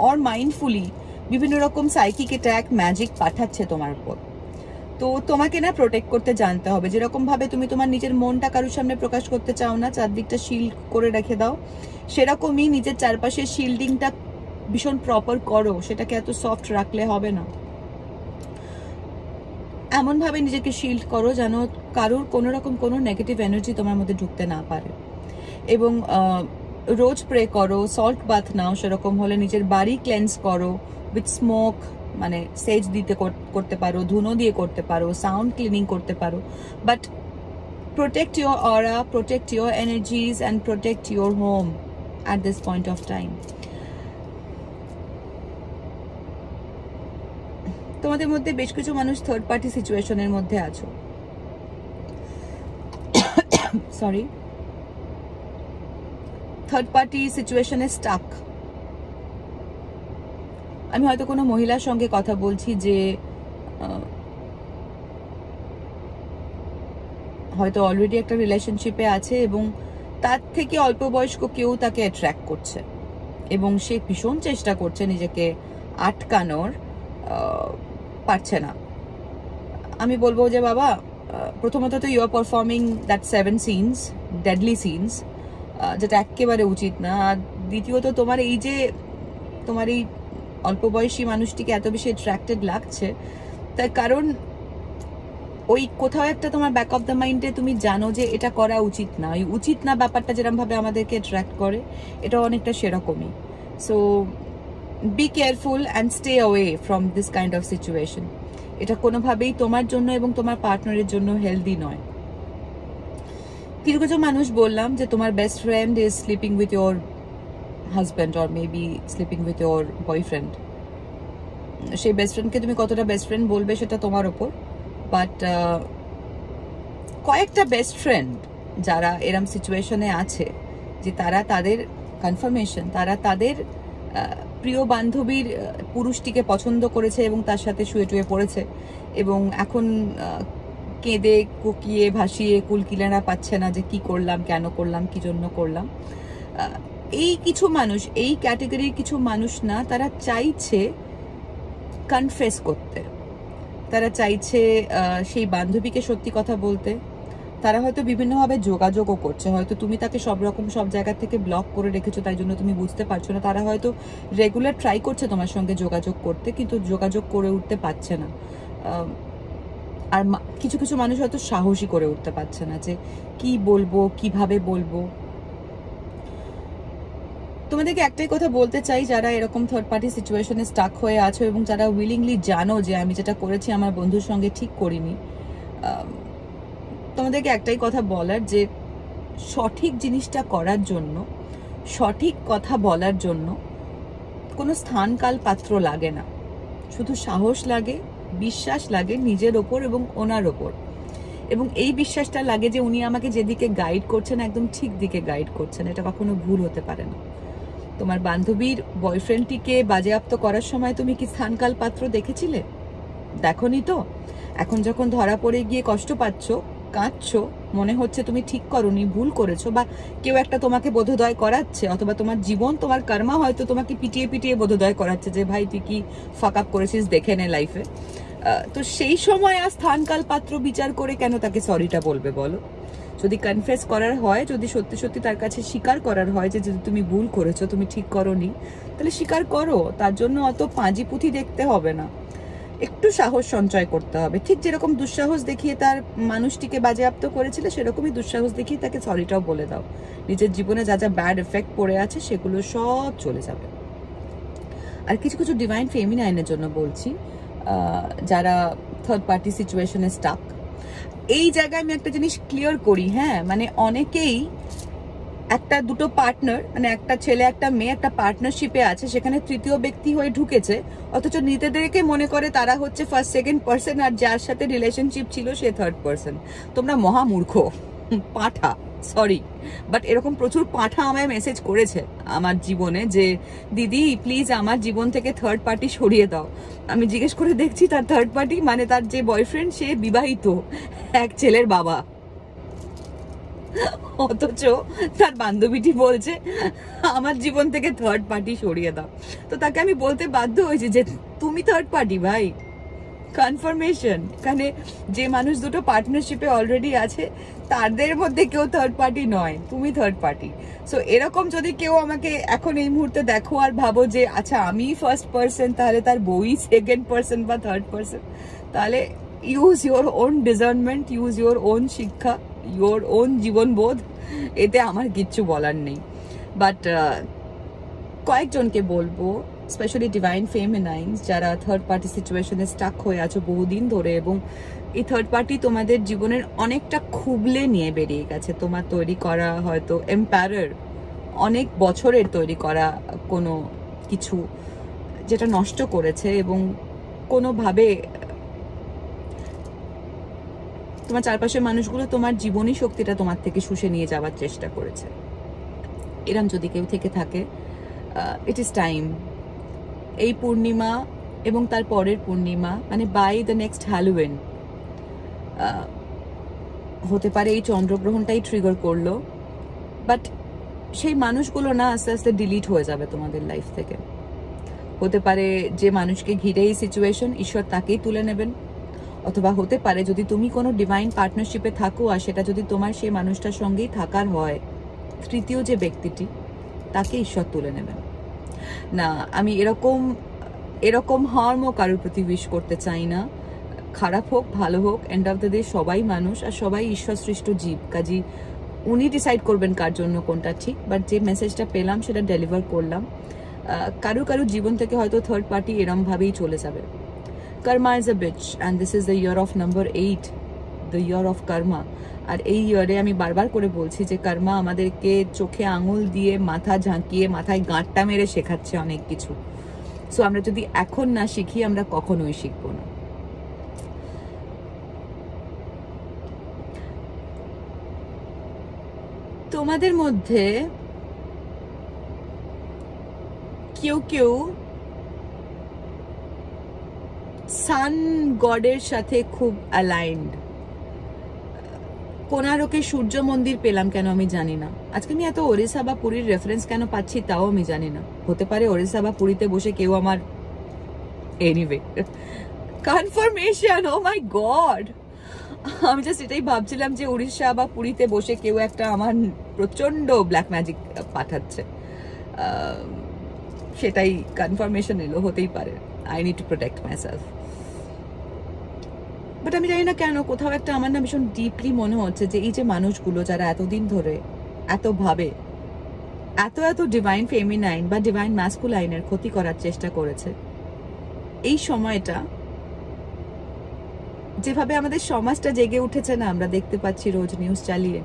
or mindfully বিভিন্ন রকম সাইকিক অ্যাটাক, ম্যাজিক পাঠাচ্ছে তোমার উপর। তো তোমাকে না প্রোটেক্ট করতে জানতে হবে। যেরকম ভাবে তুমি তোমার নিজের মনটা কারোর সামনে প্রকাশ করতে চাও না, চারদিকটা শিল্ড করে রেখে দাও, সেরকমই নিজের চারপাশের শিল্ডিংটা ভীষণ প্রপার করো। সেটাকে এত সফট রাখলে হবে না, এমন ভাবে নিজেকে শিল্ড করো যেন কারোর কোনো রকম কোনো নেগেটিভ এনার্জি তোমার মধ্যে ঢুকতে না পারে। এবং রোজ প্রে করো, সল্ট বাথ নাও, সেরকম হলে নিজের বাড়ি ক্লেন্স করো উইথ স্মোক, মানে সেজ দিতে করতে পারো, ধুনো দিয়ে করতে পারো, সাউন্ড ক্লিনিং করতে পারো, but protect your aura, protect your energies and protect your home at this point of time. তোমাদের মধ্যে বেশ কিছু মানুষ থার্ড পার্টি সিচুয়েশনের মধ্যে আছো, সরি, থার্ড পার্টি সিচুয়েশনে স্টাক। আমি হয়তো কোনো মহিলার সঙ্গে কথা বলছি যে হয়তো অলরেডি একটা রিলেশনশিপে আছে এবং তার থেকে অল্প বয়স্ক কেউ তাকে অ্যাট্রাক্ট করছে এবং সে ভীষণ চেষ্টা করছে নিজেকে আটকানোর, পারছে না। আমি বলবো যে বাবা, প্রথমত তো you are performing that 7 sins, deadly sins, যেটা একেবারে উচিত না। আর দ্বিতীয়ত তোমার এই অল্প বয়সী মানুষটিকে এত বেশি অ্যাট্রাক্টেড লাগছে, তার কারণ ওই কোথাও একটা তোমার ব্যাক অফ দ্য মাইন্ডে তুমি জানো যে এটা করা উচিত না। ওই উচিত না ব্যাপারটা যেরকম ভাবে আমাদেরকে অ্যাট্রাক্ট করে, এটা অনেকটা সেরকমই। So be careful and stay away from this kind of situation. এটা কোনোভাবেই তোমার জন্য এবং তোমার পার্টনারের জন্য হেলদি নয়। কিছু কিছু মানুষ বললাম যে তোমার best friend is sleeping with your husband or maybe sleeping with your boyfriend. সেই বেস্ট ফ্রেন্ডকে তুমি কতটা বেস্ট ফ্রেন্ড বলবে সেটা তোমার ওপর, বাট কয়েকটা বেস্ট ফ্রেন্ড যারা এরম সিচুয়েশনে আছে যে তারা তাদের কনফার্মেশন, তারা তাদের প্রিয় বান্ধবীর পুরুষটিকে পছন্দ করেছে এবং তার সাথে শুয়ে টুয়ে পড়েছে এবং এখন কেঁদে কুকিয়ে ভাসিয়ে কুলকিলানা পাচ্ছে না যে কি করলাম, কেন করলাম, কি জন্য করলাম। এই কিছু মানুষ, এই ক্যাটাগরির কিছু মানুষ না, তারা চাইছে কনফেস করতে, তারা চাইছে সেই বান্ধবীকে সত্যি কথা বলতে। তারা হয়তো বিভিন্নভাবে যোগাযোগও করছে, হয়তো তুমি তাকে সব জায়গা থেকে ব্লক করে রেখেছো, তাই জন্য তুমি বুঝতে পারছো না। তারা হয়তো রেগুলার ট্রাই করছে তোমার সঙ্গে যোগাযোগ করতে, কিন্তু যোগাযোগ করে উঠতে পারছে না। আর কিছু কিছু মানুষ হয়তো সাহসী করে উঠতে পারছে না যে কি বলবো, কিভাবে বলবো। তোমাদেরকে একটাই কথা বলতে চাই, যারা এরকম থার্ড পার্টি সিচুয়েশনে স্টাক হয়ে আছো এবং যারা উইলিংলি জানো যে আমি যেটা করেছি আমার বন্ধুর সঙ্গে ঠিক করিনি, তোমাদেরকে একটাই কথা বলার যে সঠিক জিনিসটা করার জন্য, সঠিক কথা বলার জন্য কোনো স্থান কাল পাত্র লাগে না, শুধু সাহস লাগে, বিশ্বাস লাগে নিজের ওপর এবং ওনার ওপর। এবং এই বিশ্বাসটা লাগে যে উনি আমাকে যেদিকে গাইড করছেন একদম ঠিক দিকে গাইড করছেন, এটা কখনো ভুল হতে পারে না। তোমার বান্ধবীর বয়ফ্রেন্ডটিকে বাজেয়াপ্ত করার সময় তুমি কি স্থানকাল পাত্র দেখেছিলে? দেখোনি তো। এখন যখন ধরা পড়ে গিয়ে কষ্ট পাচ্ছ, কাঁদছো, মনে হচ্ছে তুমি ঠিক করোনি, ভুল করেছো, বা কেউ একটা তোমাকে বোধোদয় করাচ্ছে, অথবা তোমার জীবন, তোমার কর্মা হয়তো তোমাকে পিটিয়ে পিটিয়ে বোধোদয় করাচ্ছে যে ভাই তুই কি ফাক আপ করেছিস, দেখে নে লাইফে। তো সেই সময় আর স্থানকাল পাত্র বিচার করে কেন তাকে সরিটা বলবে বলো? যদি কনফেস করার হয়, যদি সত্যি সত্যি তার কাছে স্বীকার করার হয় যে যদি তুমি ভুল করেছো, তুমি ঠিক করোনি, তাহলে স্বীকার করো। তার জন্য অত পাঁজি পুঁথি দেখতে হবে না, একটু সাহস সঞ্চয় করতে হবে। ঠিক যেরকম দুঃসাহস দেখিয়ে তার মানুষটিকে বাজেয়াপ্ত করেছিল, সেরকমই দুঃসাহস দেখিয়ে তাকে সরিটাও বলে দাও। নিজের জীবনে যা যা ব্যাড এফেক্ট পড়ে আছে সেগুলো সব চলে যাবে। আর কিছু কিছু ডিভাইন ফেমিনাইনের জন্য বলছি, যারা থার্ড পার্টি সিচুয়েশনে স্টাক। এই জায়গায় আমি একটা জিনিস ক্লিয়ার করি, হ্যাঁ, মানে অনেকেই একটা দুটো পার্টনার, মানে একটা ছেলে একটা মেয়ে একটা পার্টনারশিপে আছে, সেখানে তৃতীয় ব্যক্তি হয়ে ঢুকেছে, অথচ নিজেদেরকে মনে করে তারা হচ্ছে ফার্স্ট সেকেন্ড পার্সন, আর যার সাথে রিলেশনশিপ ছিল সে থার্ড পার্সন। তোমরা মহামূর্খ, পাঁঠা, সরি, বাট এরকম প্রচুর পাঁঠা আমায় মেসেজ করেছে আমার জীবনে যে দিদি প্লিজ আমার জীবন থেকে থার্ড পার্টি সরিয়ে দাও। আমি জিজ্ঞেস করে দেখছি তার থার্ড পার্টি মানে তার যে বয়ফ্রেন্ড সে বিবাহিত এক ছেলের বাবা, অথচ তার বান্ধবীটি বলছে আমার জীবন থেকে থার্ড পার্টি সরিয়ে দাও। তো তাকে আমি বলতে বাধ্য হয়েছি যে তুমি থার্ড পার্টি ভাই, কনফার্মেশন। এখানে যে মানুষ দুটো পার্টনারশিপে অলরেডি আছে তাদের মধ্যে কেউ থার্ড পার্টি নয়, তুমি থার্ড পার্টি। সো এরকম যদি কেউ আমাকে এখন এই মুহূর্তে দেখো আর ভাবো যে আচ্ছা আমি ফার্স্ট পার্সন, তাহলে তার বই সেকেন্ড পার্সন বা থার্ড পার্সন, তাহলে use your own discernment, use your own শিক্ষা, ইউর ওন জীবনবোধ, এতে আমার কিচ্ছু বলার নেই। বাট কয়েকজনকে বলবো, স্পেশালি ডিভাইন ফেমিনাইনস, যারা থার্ড পার্টি সিচুয়েশনে স্টাক হয়ে আছো বহুদিন ধরে এবং এই থার্ড পার্টি তোমাদের জীবনের অনেকটা খুবলে নিয়ে বেরিয়ে গেছে। তোমার তৈরি করা হয়তো এম্পায়ার, অনেক বছরের তৈরি করা কোনো কিছু যেটা নষ্ট করেছে এবং কোনোভাবে তোমার চারপাশের মানুষগুলো তোমার জীবনী শক্তিটা তোমার থেকে শুষে নিয়ে যাওয়ার চেষ্টা করেছে। এরম যদি কেউ থেকে থাকে, ইট ইজ টাইম। এই পূর্ণিমা এবং তার পরের পূর্ণিমা, মানে বাই দ্য নেক্সট হ্যালোউইন হতে পারে এই চন্দ্রগ্রহণটাই ট্রিগার করলো, বাট সেই মানুষগুলো না আস্তে আস্তে ডিলিট হয়ে যাবে তোমাদের লাইফ থেকে। হতে পারে যে মানুষকে ঘিরে এই সিচুয়েশন, ঈশ্বর তাকেই তুলে নেবেন, অথবা হতে পারে যদি তুমি কোনো ডিভাইন পার্টনারশিপে থাকো আর সেটা যদি তোমার সেই মানুষটার সঙ্গেই থাকার হয়, তৃতীয় যে ব্যক্তিটি, তাকে ঈশ্বর তুলে নেবেন। না, আমি এরকম হার্মও কারোর প্রতি উইশ করতে চাই না। খারাপ হোক ভালো হোক, এন্ড অফ দ্য ডে সবাই মানুষ আর সবাই ঈশ্বর সৃষ্ট জীব, কাজী উনি ডিসাইড করবেন কার জন্য কোনটা ঠিক। বাট যে মেসেজটা পেলাম সেটা ডেলিভার করলাম। কারো জীবন থেকে হয়তো থার্ড পার্টি এরমভাবেই চলে যাবে। Karma is a bitch and this is the year of number 8, the year of karma. আর এই ইয়ারে আমি বারবার করে বলছি যে কর্মা আমাদেরকে চোখে আঙুল দিয়ে মাথা ঝাঁকিয়ে মাথায় গাঁটটা মেরে শেখাচ্ছে অনেক কিছু। সো আমরা যদি এখন না শিখি, আমরা কখনোই শিখবো না। তোমাদের মধ্যে কেউ সান গডের সাথে খুব অ্যালাইন্ড। কোনারকে সূর্য মন্দির পেলাম কেন আমি জানি না। আজকে আমি এত ওড়িশা বা পুরীর রেফারেন্স কেন পাচ্ছি তাও আমি জানি না। হতে পারে ওড়িশা বা পুরীতে বসে কেউ আমার, এনিওয়ে, কনফার্মেশন। ও মাই গড, আমি জাস্ট এটাই ভাবছিলাম যে উড়িষ্যা বা পুরীতে বসে কেউ একটা আমার প্রচন্ড ব্ল্যাক ম্যাজিক পাঠাচ্ছে। সেটাই কনফার্মেশন এলো, হতেই পারে। I need to protect my self. But আমি জানি না কেন, কোথাও একটা আমার না ভীষণ ডিপলি মনে হচ্ছে যে এই যে মানুষগুলো যারা এতদিন ধরে এত ভাবে এত ডিভাইন ফেমিনাইন বা ডিভাইন ম্যাসকুলাইনের ক্ষতি করার চেষ্টা করেছে, এই সময়টা যেভাবে আমাদের সমাজটা জেগে উঠেছে না, আমরা দেখতে পাচ্ছি রোজ নিউজ চালিয়ে,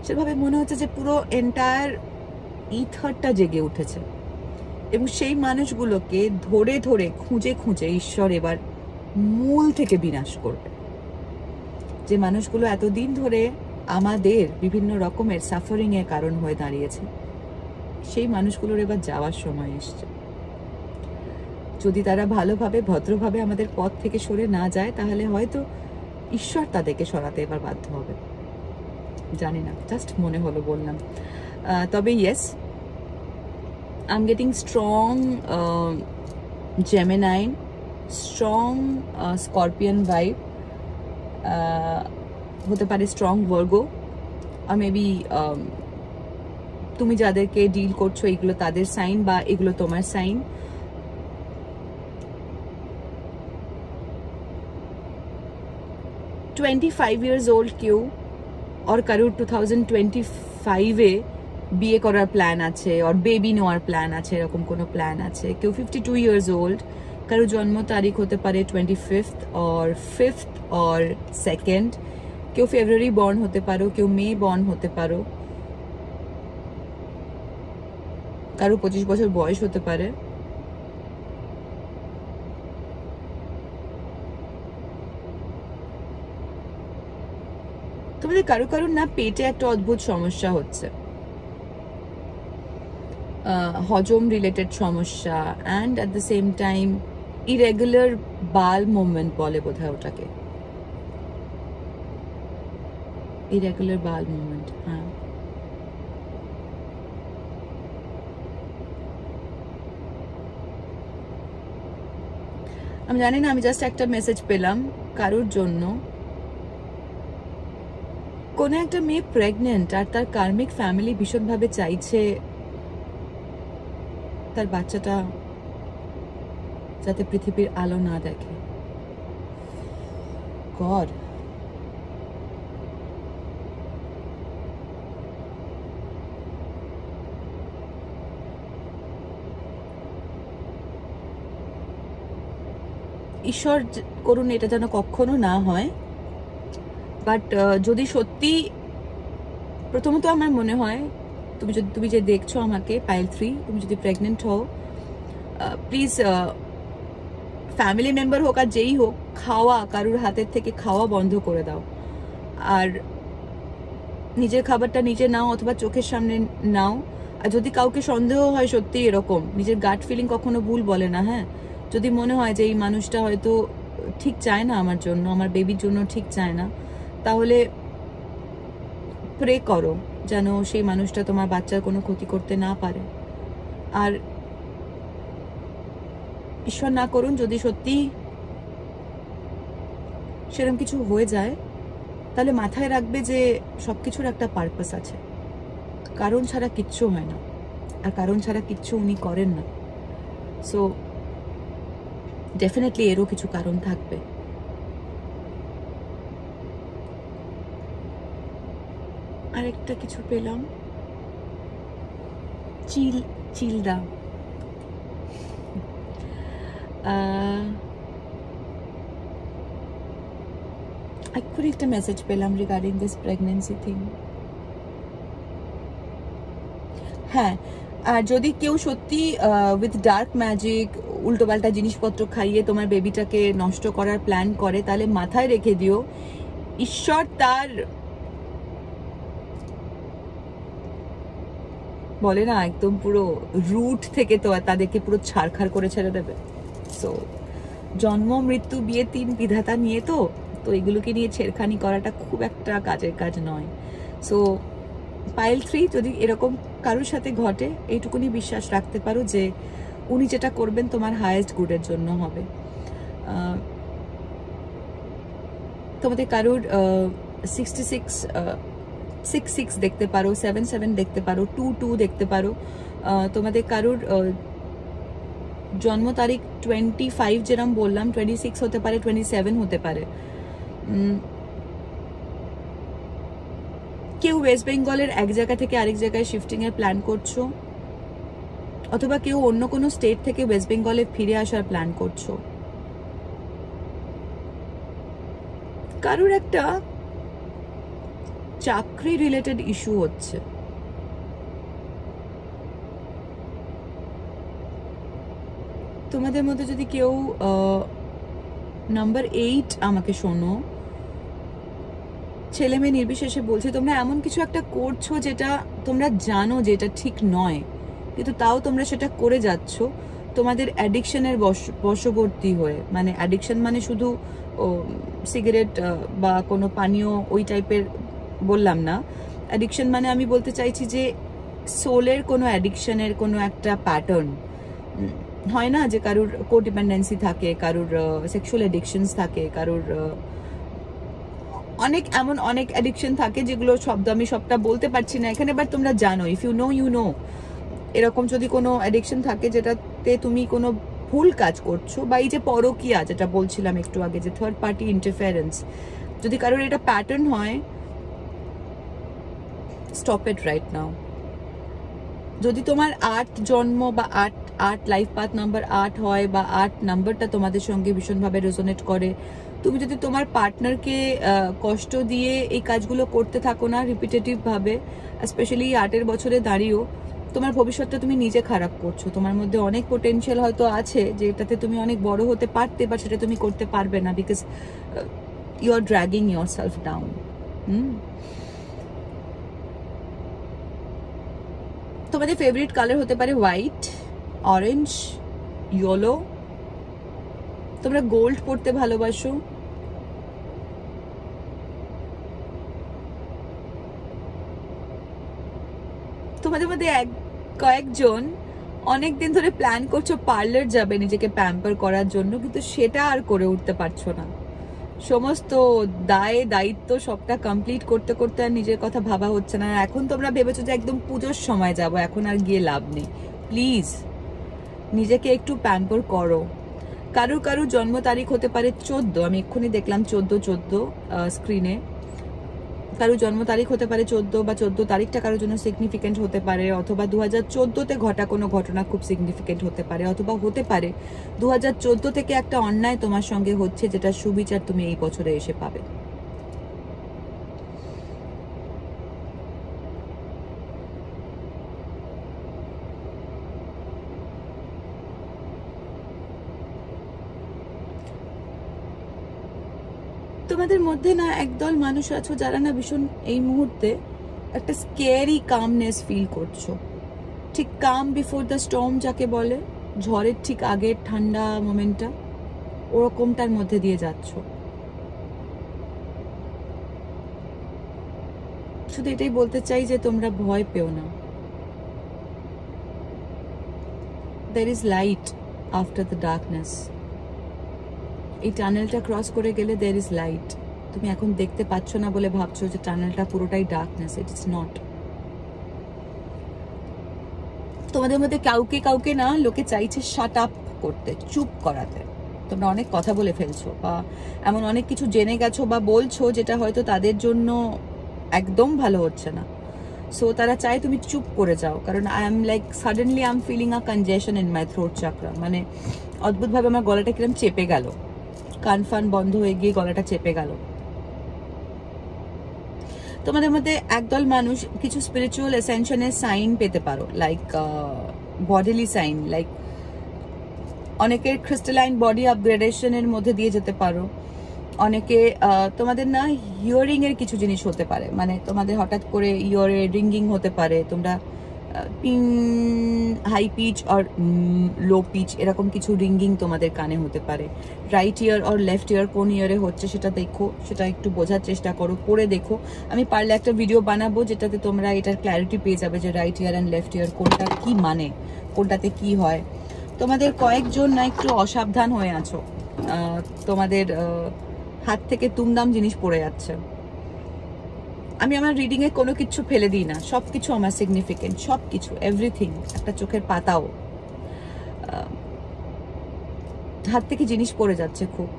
সেভাবে মনে হচ্ছে যে পুরো এন্টায়ার ইথারটা জেগে উঠেছে। এবং সেই মানুষগুলোকে ধরে ধরে খুঁজে ঈশ্বর এবার মূল থেকে বিনাশ করবে। যে মানুষগুলো এতদিন ধরে আমাদের বিভিন্ন রকমের সাফারিং এর কারণ হয়ে দাঁড়িয়েছে, সেই মানুষগুলোর এবার যাওয়ার সময় এসছে। যদি তারা ভালোভাবে ভদ্রভাবে আমাদের পথ থেকে সরে না যায়, তাহলে হয়তো ঈশ্বর তাদেরকে সরাতে এবার বাধ্য হবে। জানি না, জাস্ট মনে হলো বললাম। তবে yes, I am getting strong Gemini, strong Scorpion vibe, হতে পারে স্ট্রং ভার্গো, আর মেবি তুমি যাদেরকে ডিল করছো এগুলো তাদের সাইন বা এগুলো তোমার সাইন। $25 years old কেউ, और কারুর 2025-এ বিয়ে করার প্ল্যান আছে, আর বেবি নেওয়ার প্ল্যান আছে, এরকম কোনো প্ল্যান আছে। কেউ 52 years old, কারুর জন্ম তারিখ হতে পারে 25th or 5th or 2nd। কেউ ফেব্রুয়ারি বর্ন হতে পারো, কেউ মে বর্ন হতে পারো, কারো 25 বছর বয়স হতে পারে। তোমাদের কারোর না পেটে একটা অদ্ভুত সমস্যা হচ্ছে, হজম রিলেটেড সমস্যা, and at the same time irregular bowel movement বলে বোধহয় ওটাকে, ইরেগুলার বাল মুভমেন্ট। হ্যাঁ, আমি জানি না, আমি জাস্ট একটা মেসেজ পেলাম কারোর জন্য। কোন একটা মেয়ে প্রেগনেন্ট আর তার কার্মিক ফ্যামিলি ভীষণভাবে চাইছে তার বাচ্চাটা যাতে পৃথিবীর আলো না দেখে। গড, ঈশ্বর করুন এটা যেন কখনো না হয়। বাট যদি সত্যি, প্রথমত আমার মনে হয় তুমি যে দেখছো আমাকে পাইল 3, তুমি যদি প্রেগনেন্ট হও, প্লিজ ফ্যামিলি মেম্বার হোক আর যেই হোক, খাওয়া কারুর হাতের থেকে খাওয়া বন্ধ করে দাও। আর নিজের খাবারটা নিজে নাও, অথবা চোখের সামনে নাও। আর যদি কাউকে সন্দেহ হয় সত্যি এরকম, নিজের গাট ফিলিং কখনো ভুল বলে না, হ্যাঁ। যদি মনে হয় যে এই মানুষটা হয়তো ঠিক চায় না আমার জন্য, আমার বেবির জন্য ঠিক চায় না, তাহলে প্রে করো যেন সেই মানুষটা তোমার বাচ্চার কোনো ক্ষতি করতে না পারে। আর ঈশ্বর না করুন যদি সত্যি সেরকম কিছু হয়ে যায়, তাহলে মাথায় রাখবে যে সবকিছুর একটা পারপাস আছে। কারণ ছাড়া কিচ্ছু হয় না, আর কারণ ছাড়া কিচ্ছু উনি করেন না। সো ডেফিনেটলি এরও কিছু কারণ থাকবে। আরেকটা কিছু পেলাম, চিলদা। এক্ষুনি একটা মেসেজ পেলাম রিগার্ডিং দিস প্রেগনেন্সি থিং। হ্যাঁ, আর যদি কেউ সত্যি উইথ ডার্ক ম্যাজিক উল্টোপাল্টা জিনিসপত্র খাইয়ে তোমার বেবিটাকে নষ্ট করার প্ল্যান করে, তাহলে মাথায় রেখে দিও ঈশ্বর তার বলে না একদম পুরো রুট থেকে তো তাদেরকে পুরো ছাড়খাড় করে ছেড়ে দেবে। সো জন্ম মৃত্যু বিয়ে 3 বিধাতা নিয়ে তো এগুলোকে নিয়ে ছেড়খানি করাটা খুব একটা কাজের কাজ নয়। সো পাইল 3 যদি এরকম কারোর সাথে ঘটে, এইটুকুনি বিশ্বাস রাখতে পারো যে উনি যেটা করবেন তোমার হায়েস্ট গুডের জন্য হবে। তোমাদের কারোর 66 দেখতে পারো, 77 দেখতে পারো, 22 দেখতে পারো। তোমাদের কারোর জন্ম তারিখ 25 যেরকম বললাম, 26 হতে পারে, 27 হতে পারে। কেউ ওয়েস্ট বেঙ্গলের এক জায়গা থেকে আরেক জায়গায় শিফটিং এর প্ল্যান করছো, অথবা কেউ অন্য কোনো স্টেট থেকে ওয়েস্ট বেঙ্গলে ফিরে আসার প্ল্যান করছো। কারোর একটা চাকরি রিলেটেড ইস্যু হচ্ছে। তোমাদের মধ্যে যদি কেউ নাম্বার 8 আমাকে শোনো, ছেলে মেয়ে নির্বিশেষে বলছে, তোমরা এমন কিছু একটা করছো যেটা তোমরা জানো যে এটা ঠিক নয়, কিন্তু তাও তোমরা সেটা করে যাচ্ছ তোমাদের অ্যাডিকশনের বশবর্তী হয়ে। মানে অ্যাডিকশন মানে শুধু সিগারেট বা কোনো পানীয় ওই টাইপের বললাম না। অ্যাডিকশন মানে আমি বলতে চাইছি যে সোলের কোনো অ্যাডিকশনের কোনো একটা প্যাটার্ন হয় না, যে কারুর কোডিপেন্ডেন্সি থাকে, কারুর সেক্সুয়াল অ্যাডিকশনস থাকে, কারুর অনেক অ্যাডিকশন থাকে, যেগুলো শব্দ আমি সবটা বলতে পারছি না এখানে, বাট তোমরা জানো, if you know you know. এরকম যদি কোনো অ্যাডিকশন থাকে যেটাতে তুমি কোনো ভুল কাজ করছো, বা এই যে পরকীয়া যেটা বলছিলাম একটু আগে, যে থার্ড পার্টি ইন্টারফারেন্স, যদি কারোর এটা প্যাটার্ন হয়, স্টপ ইট রাইট নাও। যদি তোমার 8 জন্ম বা 8 লাইফ পাথ নাম্বার 8 হয়, বা 8 নাম্বারটা তোমাদের সঙ্গে ভীষণভাবে রেজোনেট করে, তুমি যদি তোমার পার্টনারকে কষ্ট দিয়ে এই কাজগুলো করতে থাকো না রিপিটেটিভ ভাবে, স্পেশালি 8 বছরে দাঁড়িয়েও, তোমার ভবিষ্যৎটা তুমি নিজে খারাপ করছো। তোমার মধ্যে অনেক পোটেনশিয়াল হয়তো আছে যেটাতে তুমি অনেক বড় হতে পারতে, বা সেটা তুমি করতে পারবে না, because you are dragging yourself down. তোমাদের ফেভারিট কালার হতে পারে হোয়াইট, অরেঞ্জ, ইয়েলো। তোমরা গোল্ড পরতে ভালোবাসো। তোমাদের মধ্যে কয়েকজন অনেকদিন ধরে প্ল্যান করছো পার্লার যাবে নিজেকে প্যাম্পার করার জন্য, কিন্তু সেটা আর করে উঠতে পারছো না। সমস্ত দায়িত্ব সবটা কমপ্লিট করতে করতে আর নিজের কথা ভাবা হচ্ছে না। এখন তোমরা ভেবেছো যে একদম পুজোর সময় যাব, এখন আর গিয়ে লাভ নেই। প্লিজ নিজেকে একটু প্যাম্পার করো। কারুর জন্ম তারিখ হতে পারে 14, আমি এক্ষুনি দেখলাম 14 স্ক্রিনে। কারোর জন্ম তারিখ হতে পারে 14, বা 14 তারিখটা কারোর জন্য সিগনিফিকেন্ট হতে পারে, অথবা 2014-তে ঘটা কোনো ঘটনা খুব সিগনিফিকেন্ট হতে পারে, অথবা হতে পারে 2014 থেকে একটা অন্যায় তোমার সঙ্গে হচ্ছে, যেটা সুবিচার তুমি এই বছরে এসে পাবে। তোমাদের মধ্যে না একদল মানুষ আছো যারা না ভীষণ এই মুহূর্তে একটা স্কেয়ারি কামনেস ফিল করছো, ঠিক কাম বিফোর দ্য স্টর্ম যাকে বলে, ঝড়ের ঠিক আগের ঠান্ডা মোমেন্টটা, ওরকমটার মধ্যে দিয়ে যাচ্ছ। শুধু এটাই বলতে চাই যে তোমরা ভয় পেও না, there is light after the darkness. এই টানেলটা ক্রস করে গেলে there is light. তুমি এখন দেখতে পাচ্ছ না বলে ভাবছো যে টানেলটা পুরোটাই ডার্কনেস, ইট ইজ নট। তোমাদের মধ্যে কাউকে কাউকে না লোকে চাইছে শাট আপ করতে, চুপ করাতে। তোমরা অনেক কথা বলে ফেলছো বা এমন অনেক কিছু জেনে গেছো বা বলছো যেটা হয়তো তাদের জন্য একদম ভালো হচ্ছে না। সো তারা চায় তুমি চুপ করে যাও, কারণ I am like suddenly I am feeling a congestion in my throat chakra. মানে অদ্ভুতভাবে আমার গলাটা কিরম চেপে গেল, কান ফান বন্ধ হয়ে গিয়ে গলাটা চেপে গেল। তোমাদের মধ্যে একদল মানুষ কিছু স্পিরিচুয়াল এসেনশনের সাইন পেতে পারো, লাইক বডিলি সাইন, লাইক অনেকের ক্রিস্টালাইন বডি আপগ্রেডেশনের মধ্যে দিয়ে যেতে পারো। অনেকে তোমাদের না হিয়ারিং এর কিছু জিনিস হতে পারে, মানে তোমাদের হঠাৎ করে ইয়ারে রিঙ্গিং হতে পারে, তোমরা পিং হাই পিচ আর লো পিচ এরকম কিছু রিঙ্গিং তোমাদের কানে হতে পারে। রাইট ইয়ার আর লেফট ইয়ার কোন ইয়ারে হচ্ছে সেটা দেখো, সেটা একটু বোঝার চেষ্টা করো, পড়ে দেখো। আমি পারলে একটা ভিডিও বানাবো যেটাতে তোমরা এটার ক্ল্যারিটি পেয়ে যাবে যে রাইট ইয়ার অ্যান্ড লেফট ইয়ার কোনটা কি মানে, কোনটাতে কি হয়। তোমাদের কয়েকজন না একটু অসাবধান হয়ে আছো, তোমাদের হাত থেকে তুমদাম জিনিস পড়ে যাচ্ছে। আমি আমার রিডিং এ কোনো কিছু ফেলে দিই না, সবকিছু আমার সিগনিফিকেন্ট, সবকিছু, এভরিথিং। একটা চোখের পাতাও হাত থেকে জিনিস পড়ে যাচ্ছে, খুব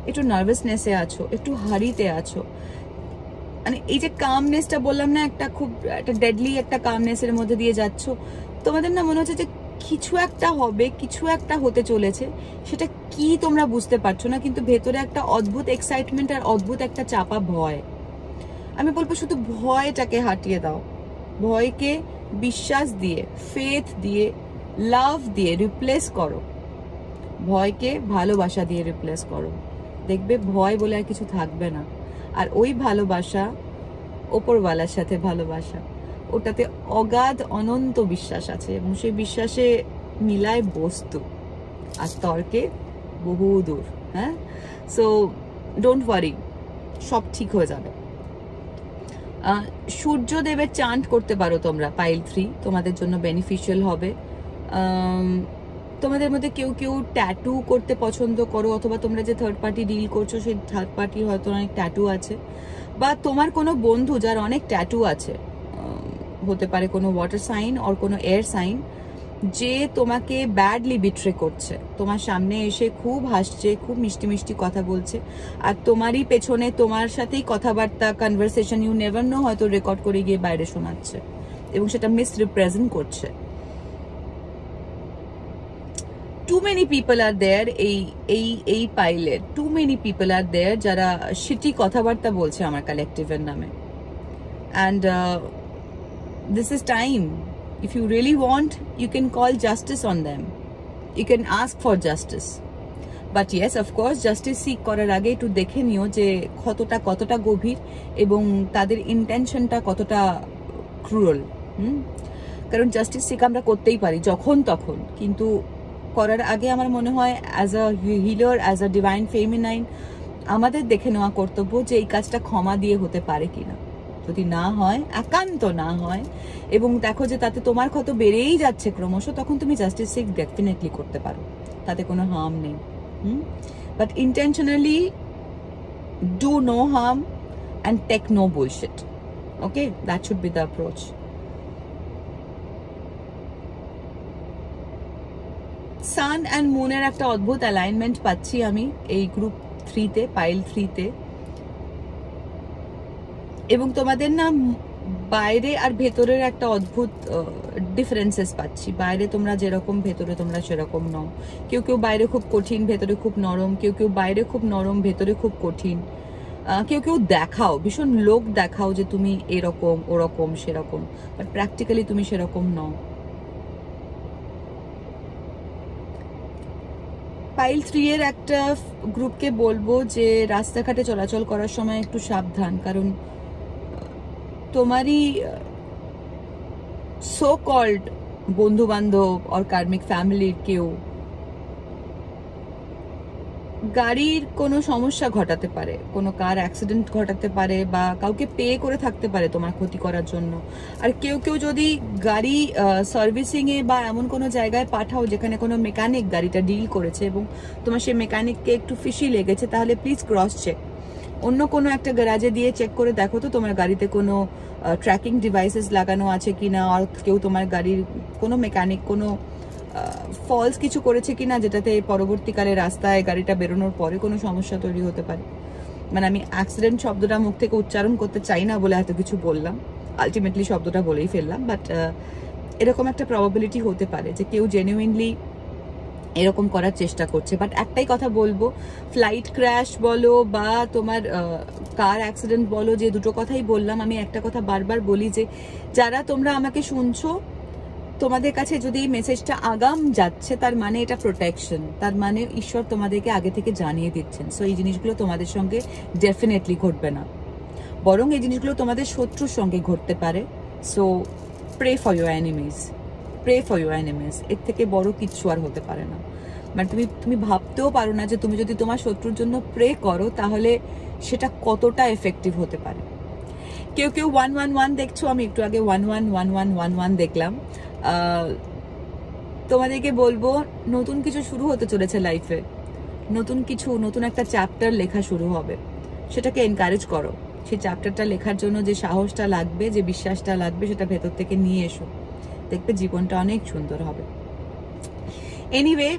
একটু নার্ভাসনেসে আছো, একটু হারিতে আছো। মানে এই যে কামনেসটা বললাম না, একটা খুব একটা ডেডলি একটা কামনেসের মধ্যে দিয়ে যাচ্ছ। তোমাদের না মনে হচ্ছে যে কিছু একটা হবে, কিছু একটা হতে চলেছে, সেটা কি তোমরা বুঝতে পারছো না, কিন্তু ভেতরে একটা অদ্ভুত এক্সাইটমেন্ট আর অদ্ভুত একটা চাপা ভয়। আমি বলবো শুধু ভয়টাকে হাটিয়ে দাও, ভয়কে বিশ্বাস দিয়ে, ফেথ দিয়ে, লাভ দিয়ে রিপ্লেস করো, ভয়কে ভালোবাসা দিয়ে রিপ্লেস করো। দেখবে ভয় বলে আর কিছু থাকবে না। আর ওই ভালোবাসা ওপরওয়ালার সাথে ভালোবাসা, ওটাতে অগাধ অনন্ত বিশ্বাস আছে এবং সেই বিশ্বাসে মিলায় বস্তু আর তর্কে বহু দূর। হ্যাঁ, সো ডোন্ট ওয়ারি, সব ঠিক হয়ে যাবে। সূর্যদেবের চান্ট করতে পারো তোমরা, পাইল 3 তোমাদের জন্য বেনিফিশিয়াল হবে। তোমাদের মধ্যে কেউ কেউ ট্যাটু করতে পছন্দ করো, অথবা তোমরা যে থার্ড পার্টি ডিল করছো সেই থার্ড পার্টির হয়তো অনেক ট্যাটু আছে, বা তোমার কোনো বন্ধু যার অনেক ট্যাটু আছে, হতে পারে কোনো ওয়াটার সাইন আর কোনো এয়ার সাইন, যে তোমাকে ব্যাডলি বিট্রে করছে, তোমার সামনে এসে খুব হাসছে, খুব মিষ্টি মিষ্টি কথা বলছে, আর তোমারই পেছনে তোমার সাথেই কথাবার্তা, কনভারসেশন ইউ নেভার নো হয়তো রেকর্ড করে গিয়ে বাইরে শোনাচ্ছে এবং সেটা মিসরিপ্রেজেন্ট করছে। টু মেনি পিপল আর দেয়ার, এই পাইলের টু মেনি পিপল আর দেয়ার যারা শিটি কথাবার্তা বলছে আমার কালেকটিভের নামে। And this is time, if you really want, you can call justice on them, you can ask for justice, but yes of course justice seek করার আগে একটু দেখে নিও যে কতটা গভীর এবং তাদের ইন্টেনশনটা কতটা ক্রুয়েল। কারণ জাস্টিস সিক আমরা করতেই পারি যখন তখন, কিন্তু করার আগে আমার মনে হয় as a healer, as a divine feminine, আমাদের দেখে নেওয়া কর্তব্য যে এই কাজটা ক্ষমা দিয়ে হতে পারে কিনা। যদি না হয়, একান্ত না হয়, এবং দেখো যে তাতে তোমার ক্ষত বেড়েই যাচ্ছে ক্রমশ, তখন তুমি জাস্টিস সিক ডেফিনেটলি করতে পারো, তাতে কোনো হার্ম নেই। But intentionally do no harm and take no bullshit. Okay, that should be the approach. Sun and মুনের একটা অদ্ভুত অ্যালাইনমেন্ট পাচ্ছি আমি এই গ্রুপ 3-তে, পাইল 3-তে। এবং তোমাদের না বাইরে আর ভেতরের একটা অদ্ভুত ডিফারেন্সেস পাচ্ছি। বাইরে তোমরা যেরকম, ভেতরে তোমরা সেরকম নও। কেউ কেউ বাইরে খুব কঠিন, ভেতরে খুব নরম, কেউ কেউ বাইরে খুব নরম, ভেতরে খুব কঠিন। কেউ কেউ দেখাও, ভীষণ লোক দেখাও যে তুমি এরকম ওরকম সেরকম, বাট প্র্যাকটিক্যালি তুমি সেরকম নও। পাইল 3 এর একটা গ্রুপকে বলবো যে রাস্তাঘাটে চলাচল করার সময় একটু সাবধান, কারণ তোমারই সো কল্ড বন্ধু বান্ধব আর কার্মিক ফ্যামিলির কেউ গাড়ির কোনো সমস্যা ঘটাতে পারে, কোনো কার অ্যাক্সিডেন্ট ঘটাতে পারে, বা কাউকে পে করে থাকতে পারে তোমার ক্ষতি করার জন্য। আর কেউ কেউ যদি গাড়ি সার্ভিসিং এ বা এমন কোনো জায়গায় পাঠাও যেখানে কোনো মেকানিক গাড়িটা ডিল করেছে এবং তোমার সেই মেকানিককে একটু ফিশি লেগেছে, তাহলে প্লিজ ক্রস চেক, অন্য কোনো একটা গ্যারাজে দিয়ে চেক করে দেখো তো তোমার গাড়িতে কোনো ট্র্যাকিং ডিভাইসেস লাগানো আছে কিনা, আর কেউ তোমার গাড়ির কোনো মেকানিক কোনো ফলস কিছু করেছে কিনা, যেটাতে পরবর্তীকালে রাস্তায় গাড়িটা বেরোনোর পরে কোনো সমস্যা তৈরি হতে পারে। মানে আমি অ্যাক্সিডেন্ট শব্দটা মুখ থেকে উচ্চারণ করতে চাই না বলে এত কিছু বললাম, আলটিমেটলি শব্দটা বলেই ফেললাম, বাট এরকম একটা প্রবাবিলিটি হতে পারে যে কেউ জেনুইনলি এরকম করার চেষ্টা করছে। বাট একটাই কথা বলবো, ফ্লাইট ক্র্যাশ বলো বা তোমার কার অ্যাক্সিডেন্ট বলো, যে দুটো কথাই বললাম, আমি একটা কথা বারবার বলি যে যারা তোমরা আমাকে শুনছো, তোমাদের কাছে যদি এই মেসেজটা আগাম যাচ্ছে, তার মানে এটা প্রোটেকশন, তার মানে ঈশ্বর তোমাদেরকে আগে থেকে জানিয়ে দিচ্ছেন। সো এই জিনিসগুলো তোমাদের সঙ্গে ডেফিনেটলি ঘটবে না, বরং এই জিনিসগুলো তোমাদের শত্রুর সঙ্গে ঘটতে পারে। So pray for your enemies, pray for your enemies, এর থেকে বড় কিচ্ছু আর হতে পারে না। মানে তুমি ভাবতেও পারো না যে তুমি যদি তোমার শত্রুর জন্য প্রে করো তাহলে সেটা কতটা এফেক্টিভ হতে পারে। কেউ কেউ 111 দেখছো, আমি একটু আগে 111111 দেখলাম। তোমাদেরকে বলবো নতুন কিছু শুরু হতে চলেছে লাইফে, নতুন কিছু, নতুন একটা চ্যাপ্টার লেখা শুরু হবে, সেটাকে এনকারেজ করো। সেই চ্যাপ্টারটা লেখার জন্য যে সাহসটা লাগবে, যে বিশ্বাসটা লাগবে, সেটা ভেতর থেকে নিয়ে এসো, দেখবে জীবনটা অনেক সুন্দর হবে। এনিওয়ে,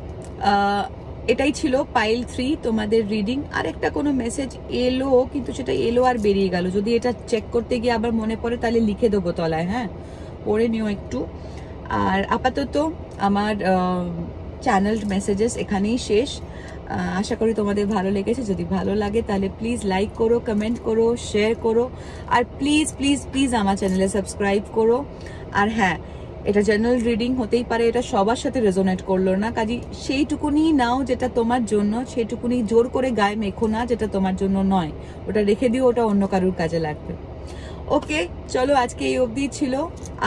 এটাই ছিল পাইল 3 তোমাদের রিডিং। আর একটা কোনো মেসেজ এলো, কিন্তু সেটা এলো আর বেরিয়ে গেল, যদি এটা চেক করতে গিয়ে আবার মনে পড়ে তাহলে লিখে দেবো তলায়, হ্যাঁ, পড়ে নিও একটু। আর আপাতত আমার চ্যানেল মেসেজেস এখানেই শেষ। আশা করি তোমাদের ভালো লেগেছে। যদি ভালো লাগে তাহলে প্লিজ লাইক করো, কমেন্ট করো, শেয়ার করো, আর প্লিজ প্লিজ প্লিজ আমার চ্যানেলে সাবস্ক্রাইব করো। আর হ্যাঁ, এটা জেনারেল রিডিং হতেই পারে, এটা সবার সাথে রেজোনেট করলো না, কাজে সেইটুকুনি নাও যেটা তোমার জন্য, সেইটুকুনি জোর করে গায়ে মেখো না যেটা তোমার জন্য নয়, ওটা রেখে দিও, ওটা অন্য কারোর কাজে লাগবে। ওকে, চলো আজকে এই অবধি ছিল,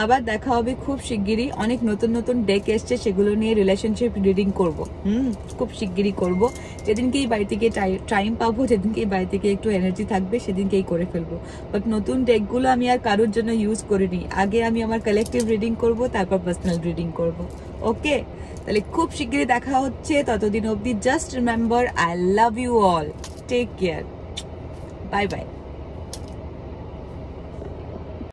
আবার দেখা হবে খুব শিগগিরই। অনেক নতুন নতুন ডেক এসছে, সেগুলো নিয়ে রিলেশনশিপ রিডিং করব, খুব শিগগিরই করব। যেদিনকে এই বাড়ি থেকে টাইম পাবো, যেদিনকে এই বাড়ি থেকে একটু এনার্জি থাকবে, সেদিনকেই করে ফেলবো। বাট নতুন ডেকগুলো আমি আর কারোর জন্য ইউজ করিনি, আগে আমি আমার কালেকটিভ রিডিং করব, তারপর পার্সোনাল রিডিং করব। ওকে, তাহলে খুব শিগগিরই দেখা হচ্ছে, ততদিন অবধি just remember, I love you all, take care, bye by.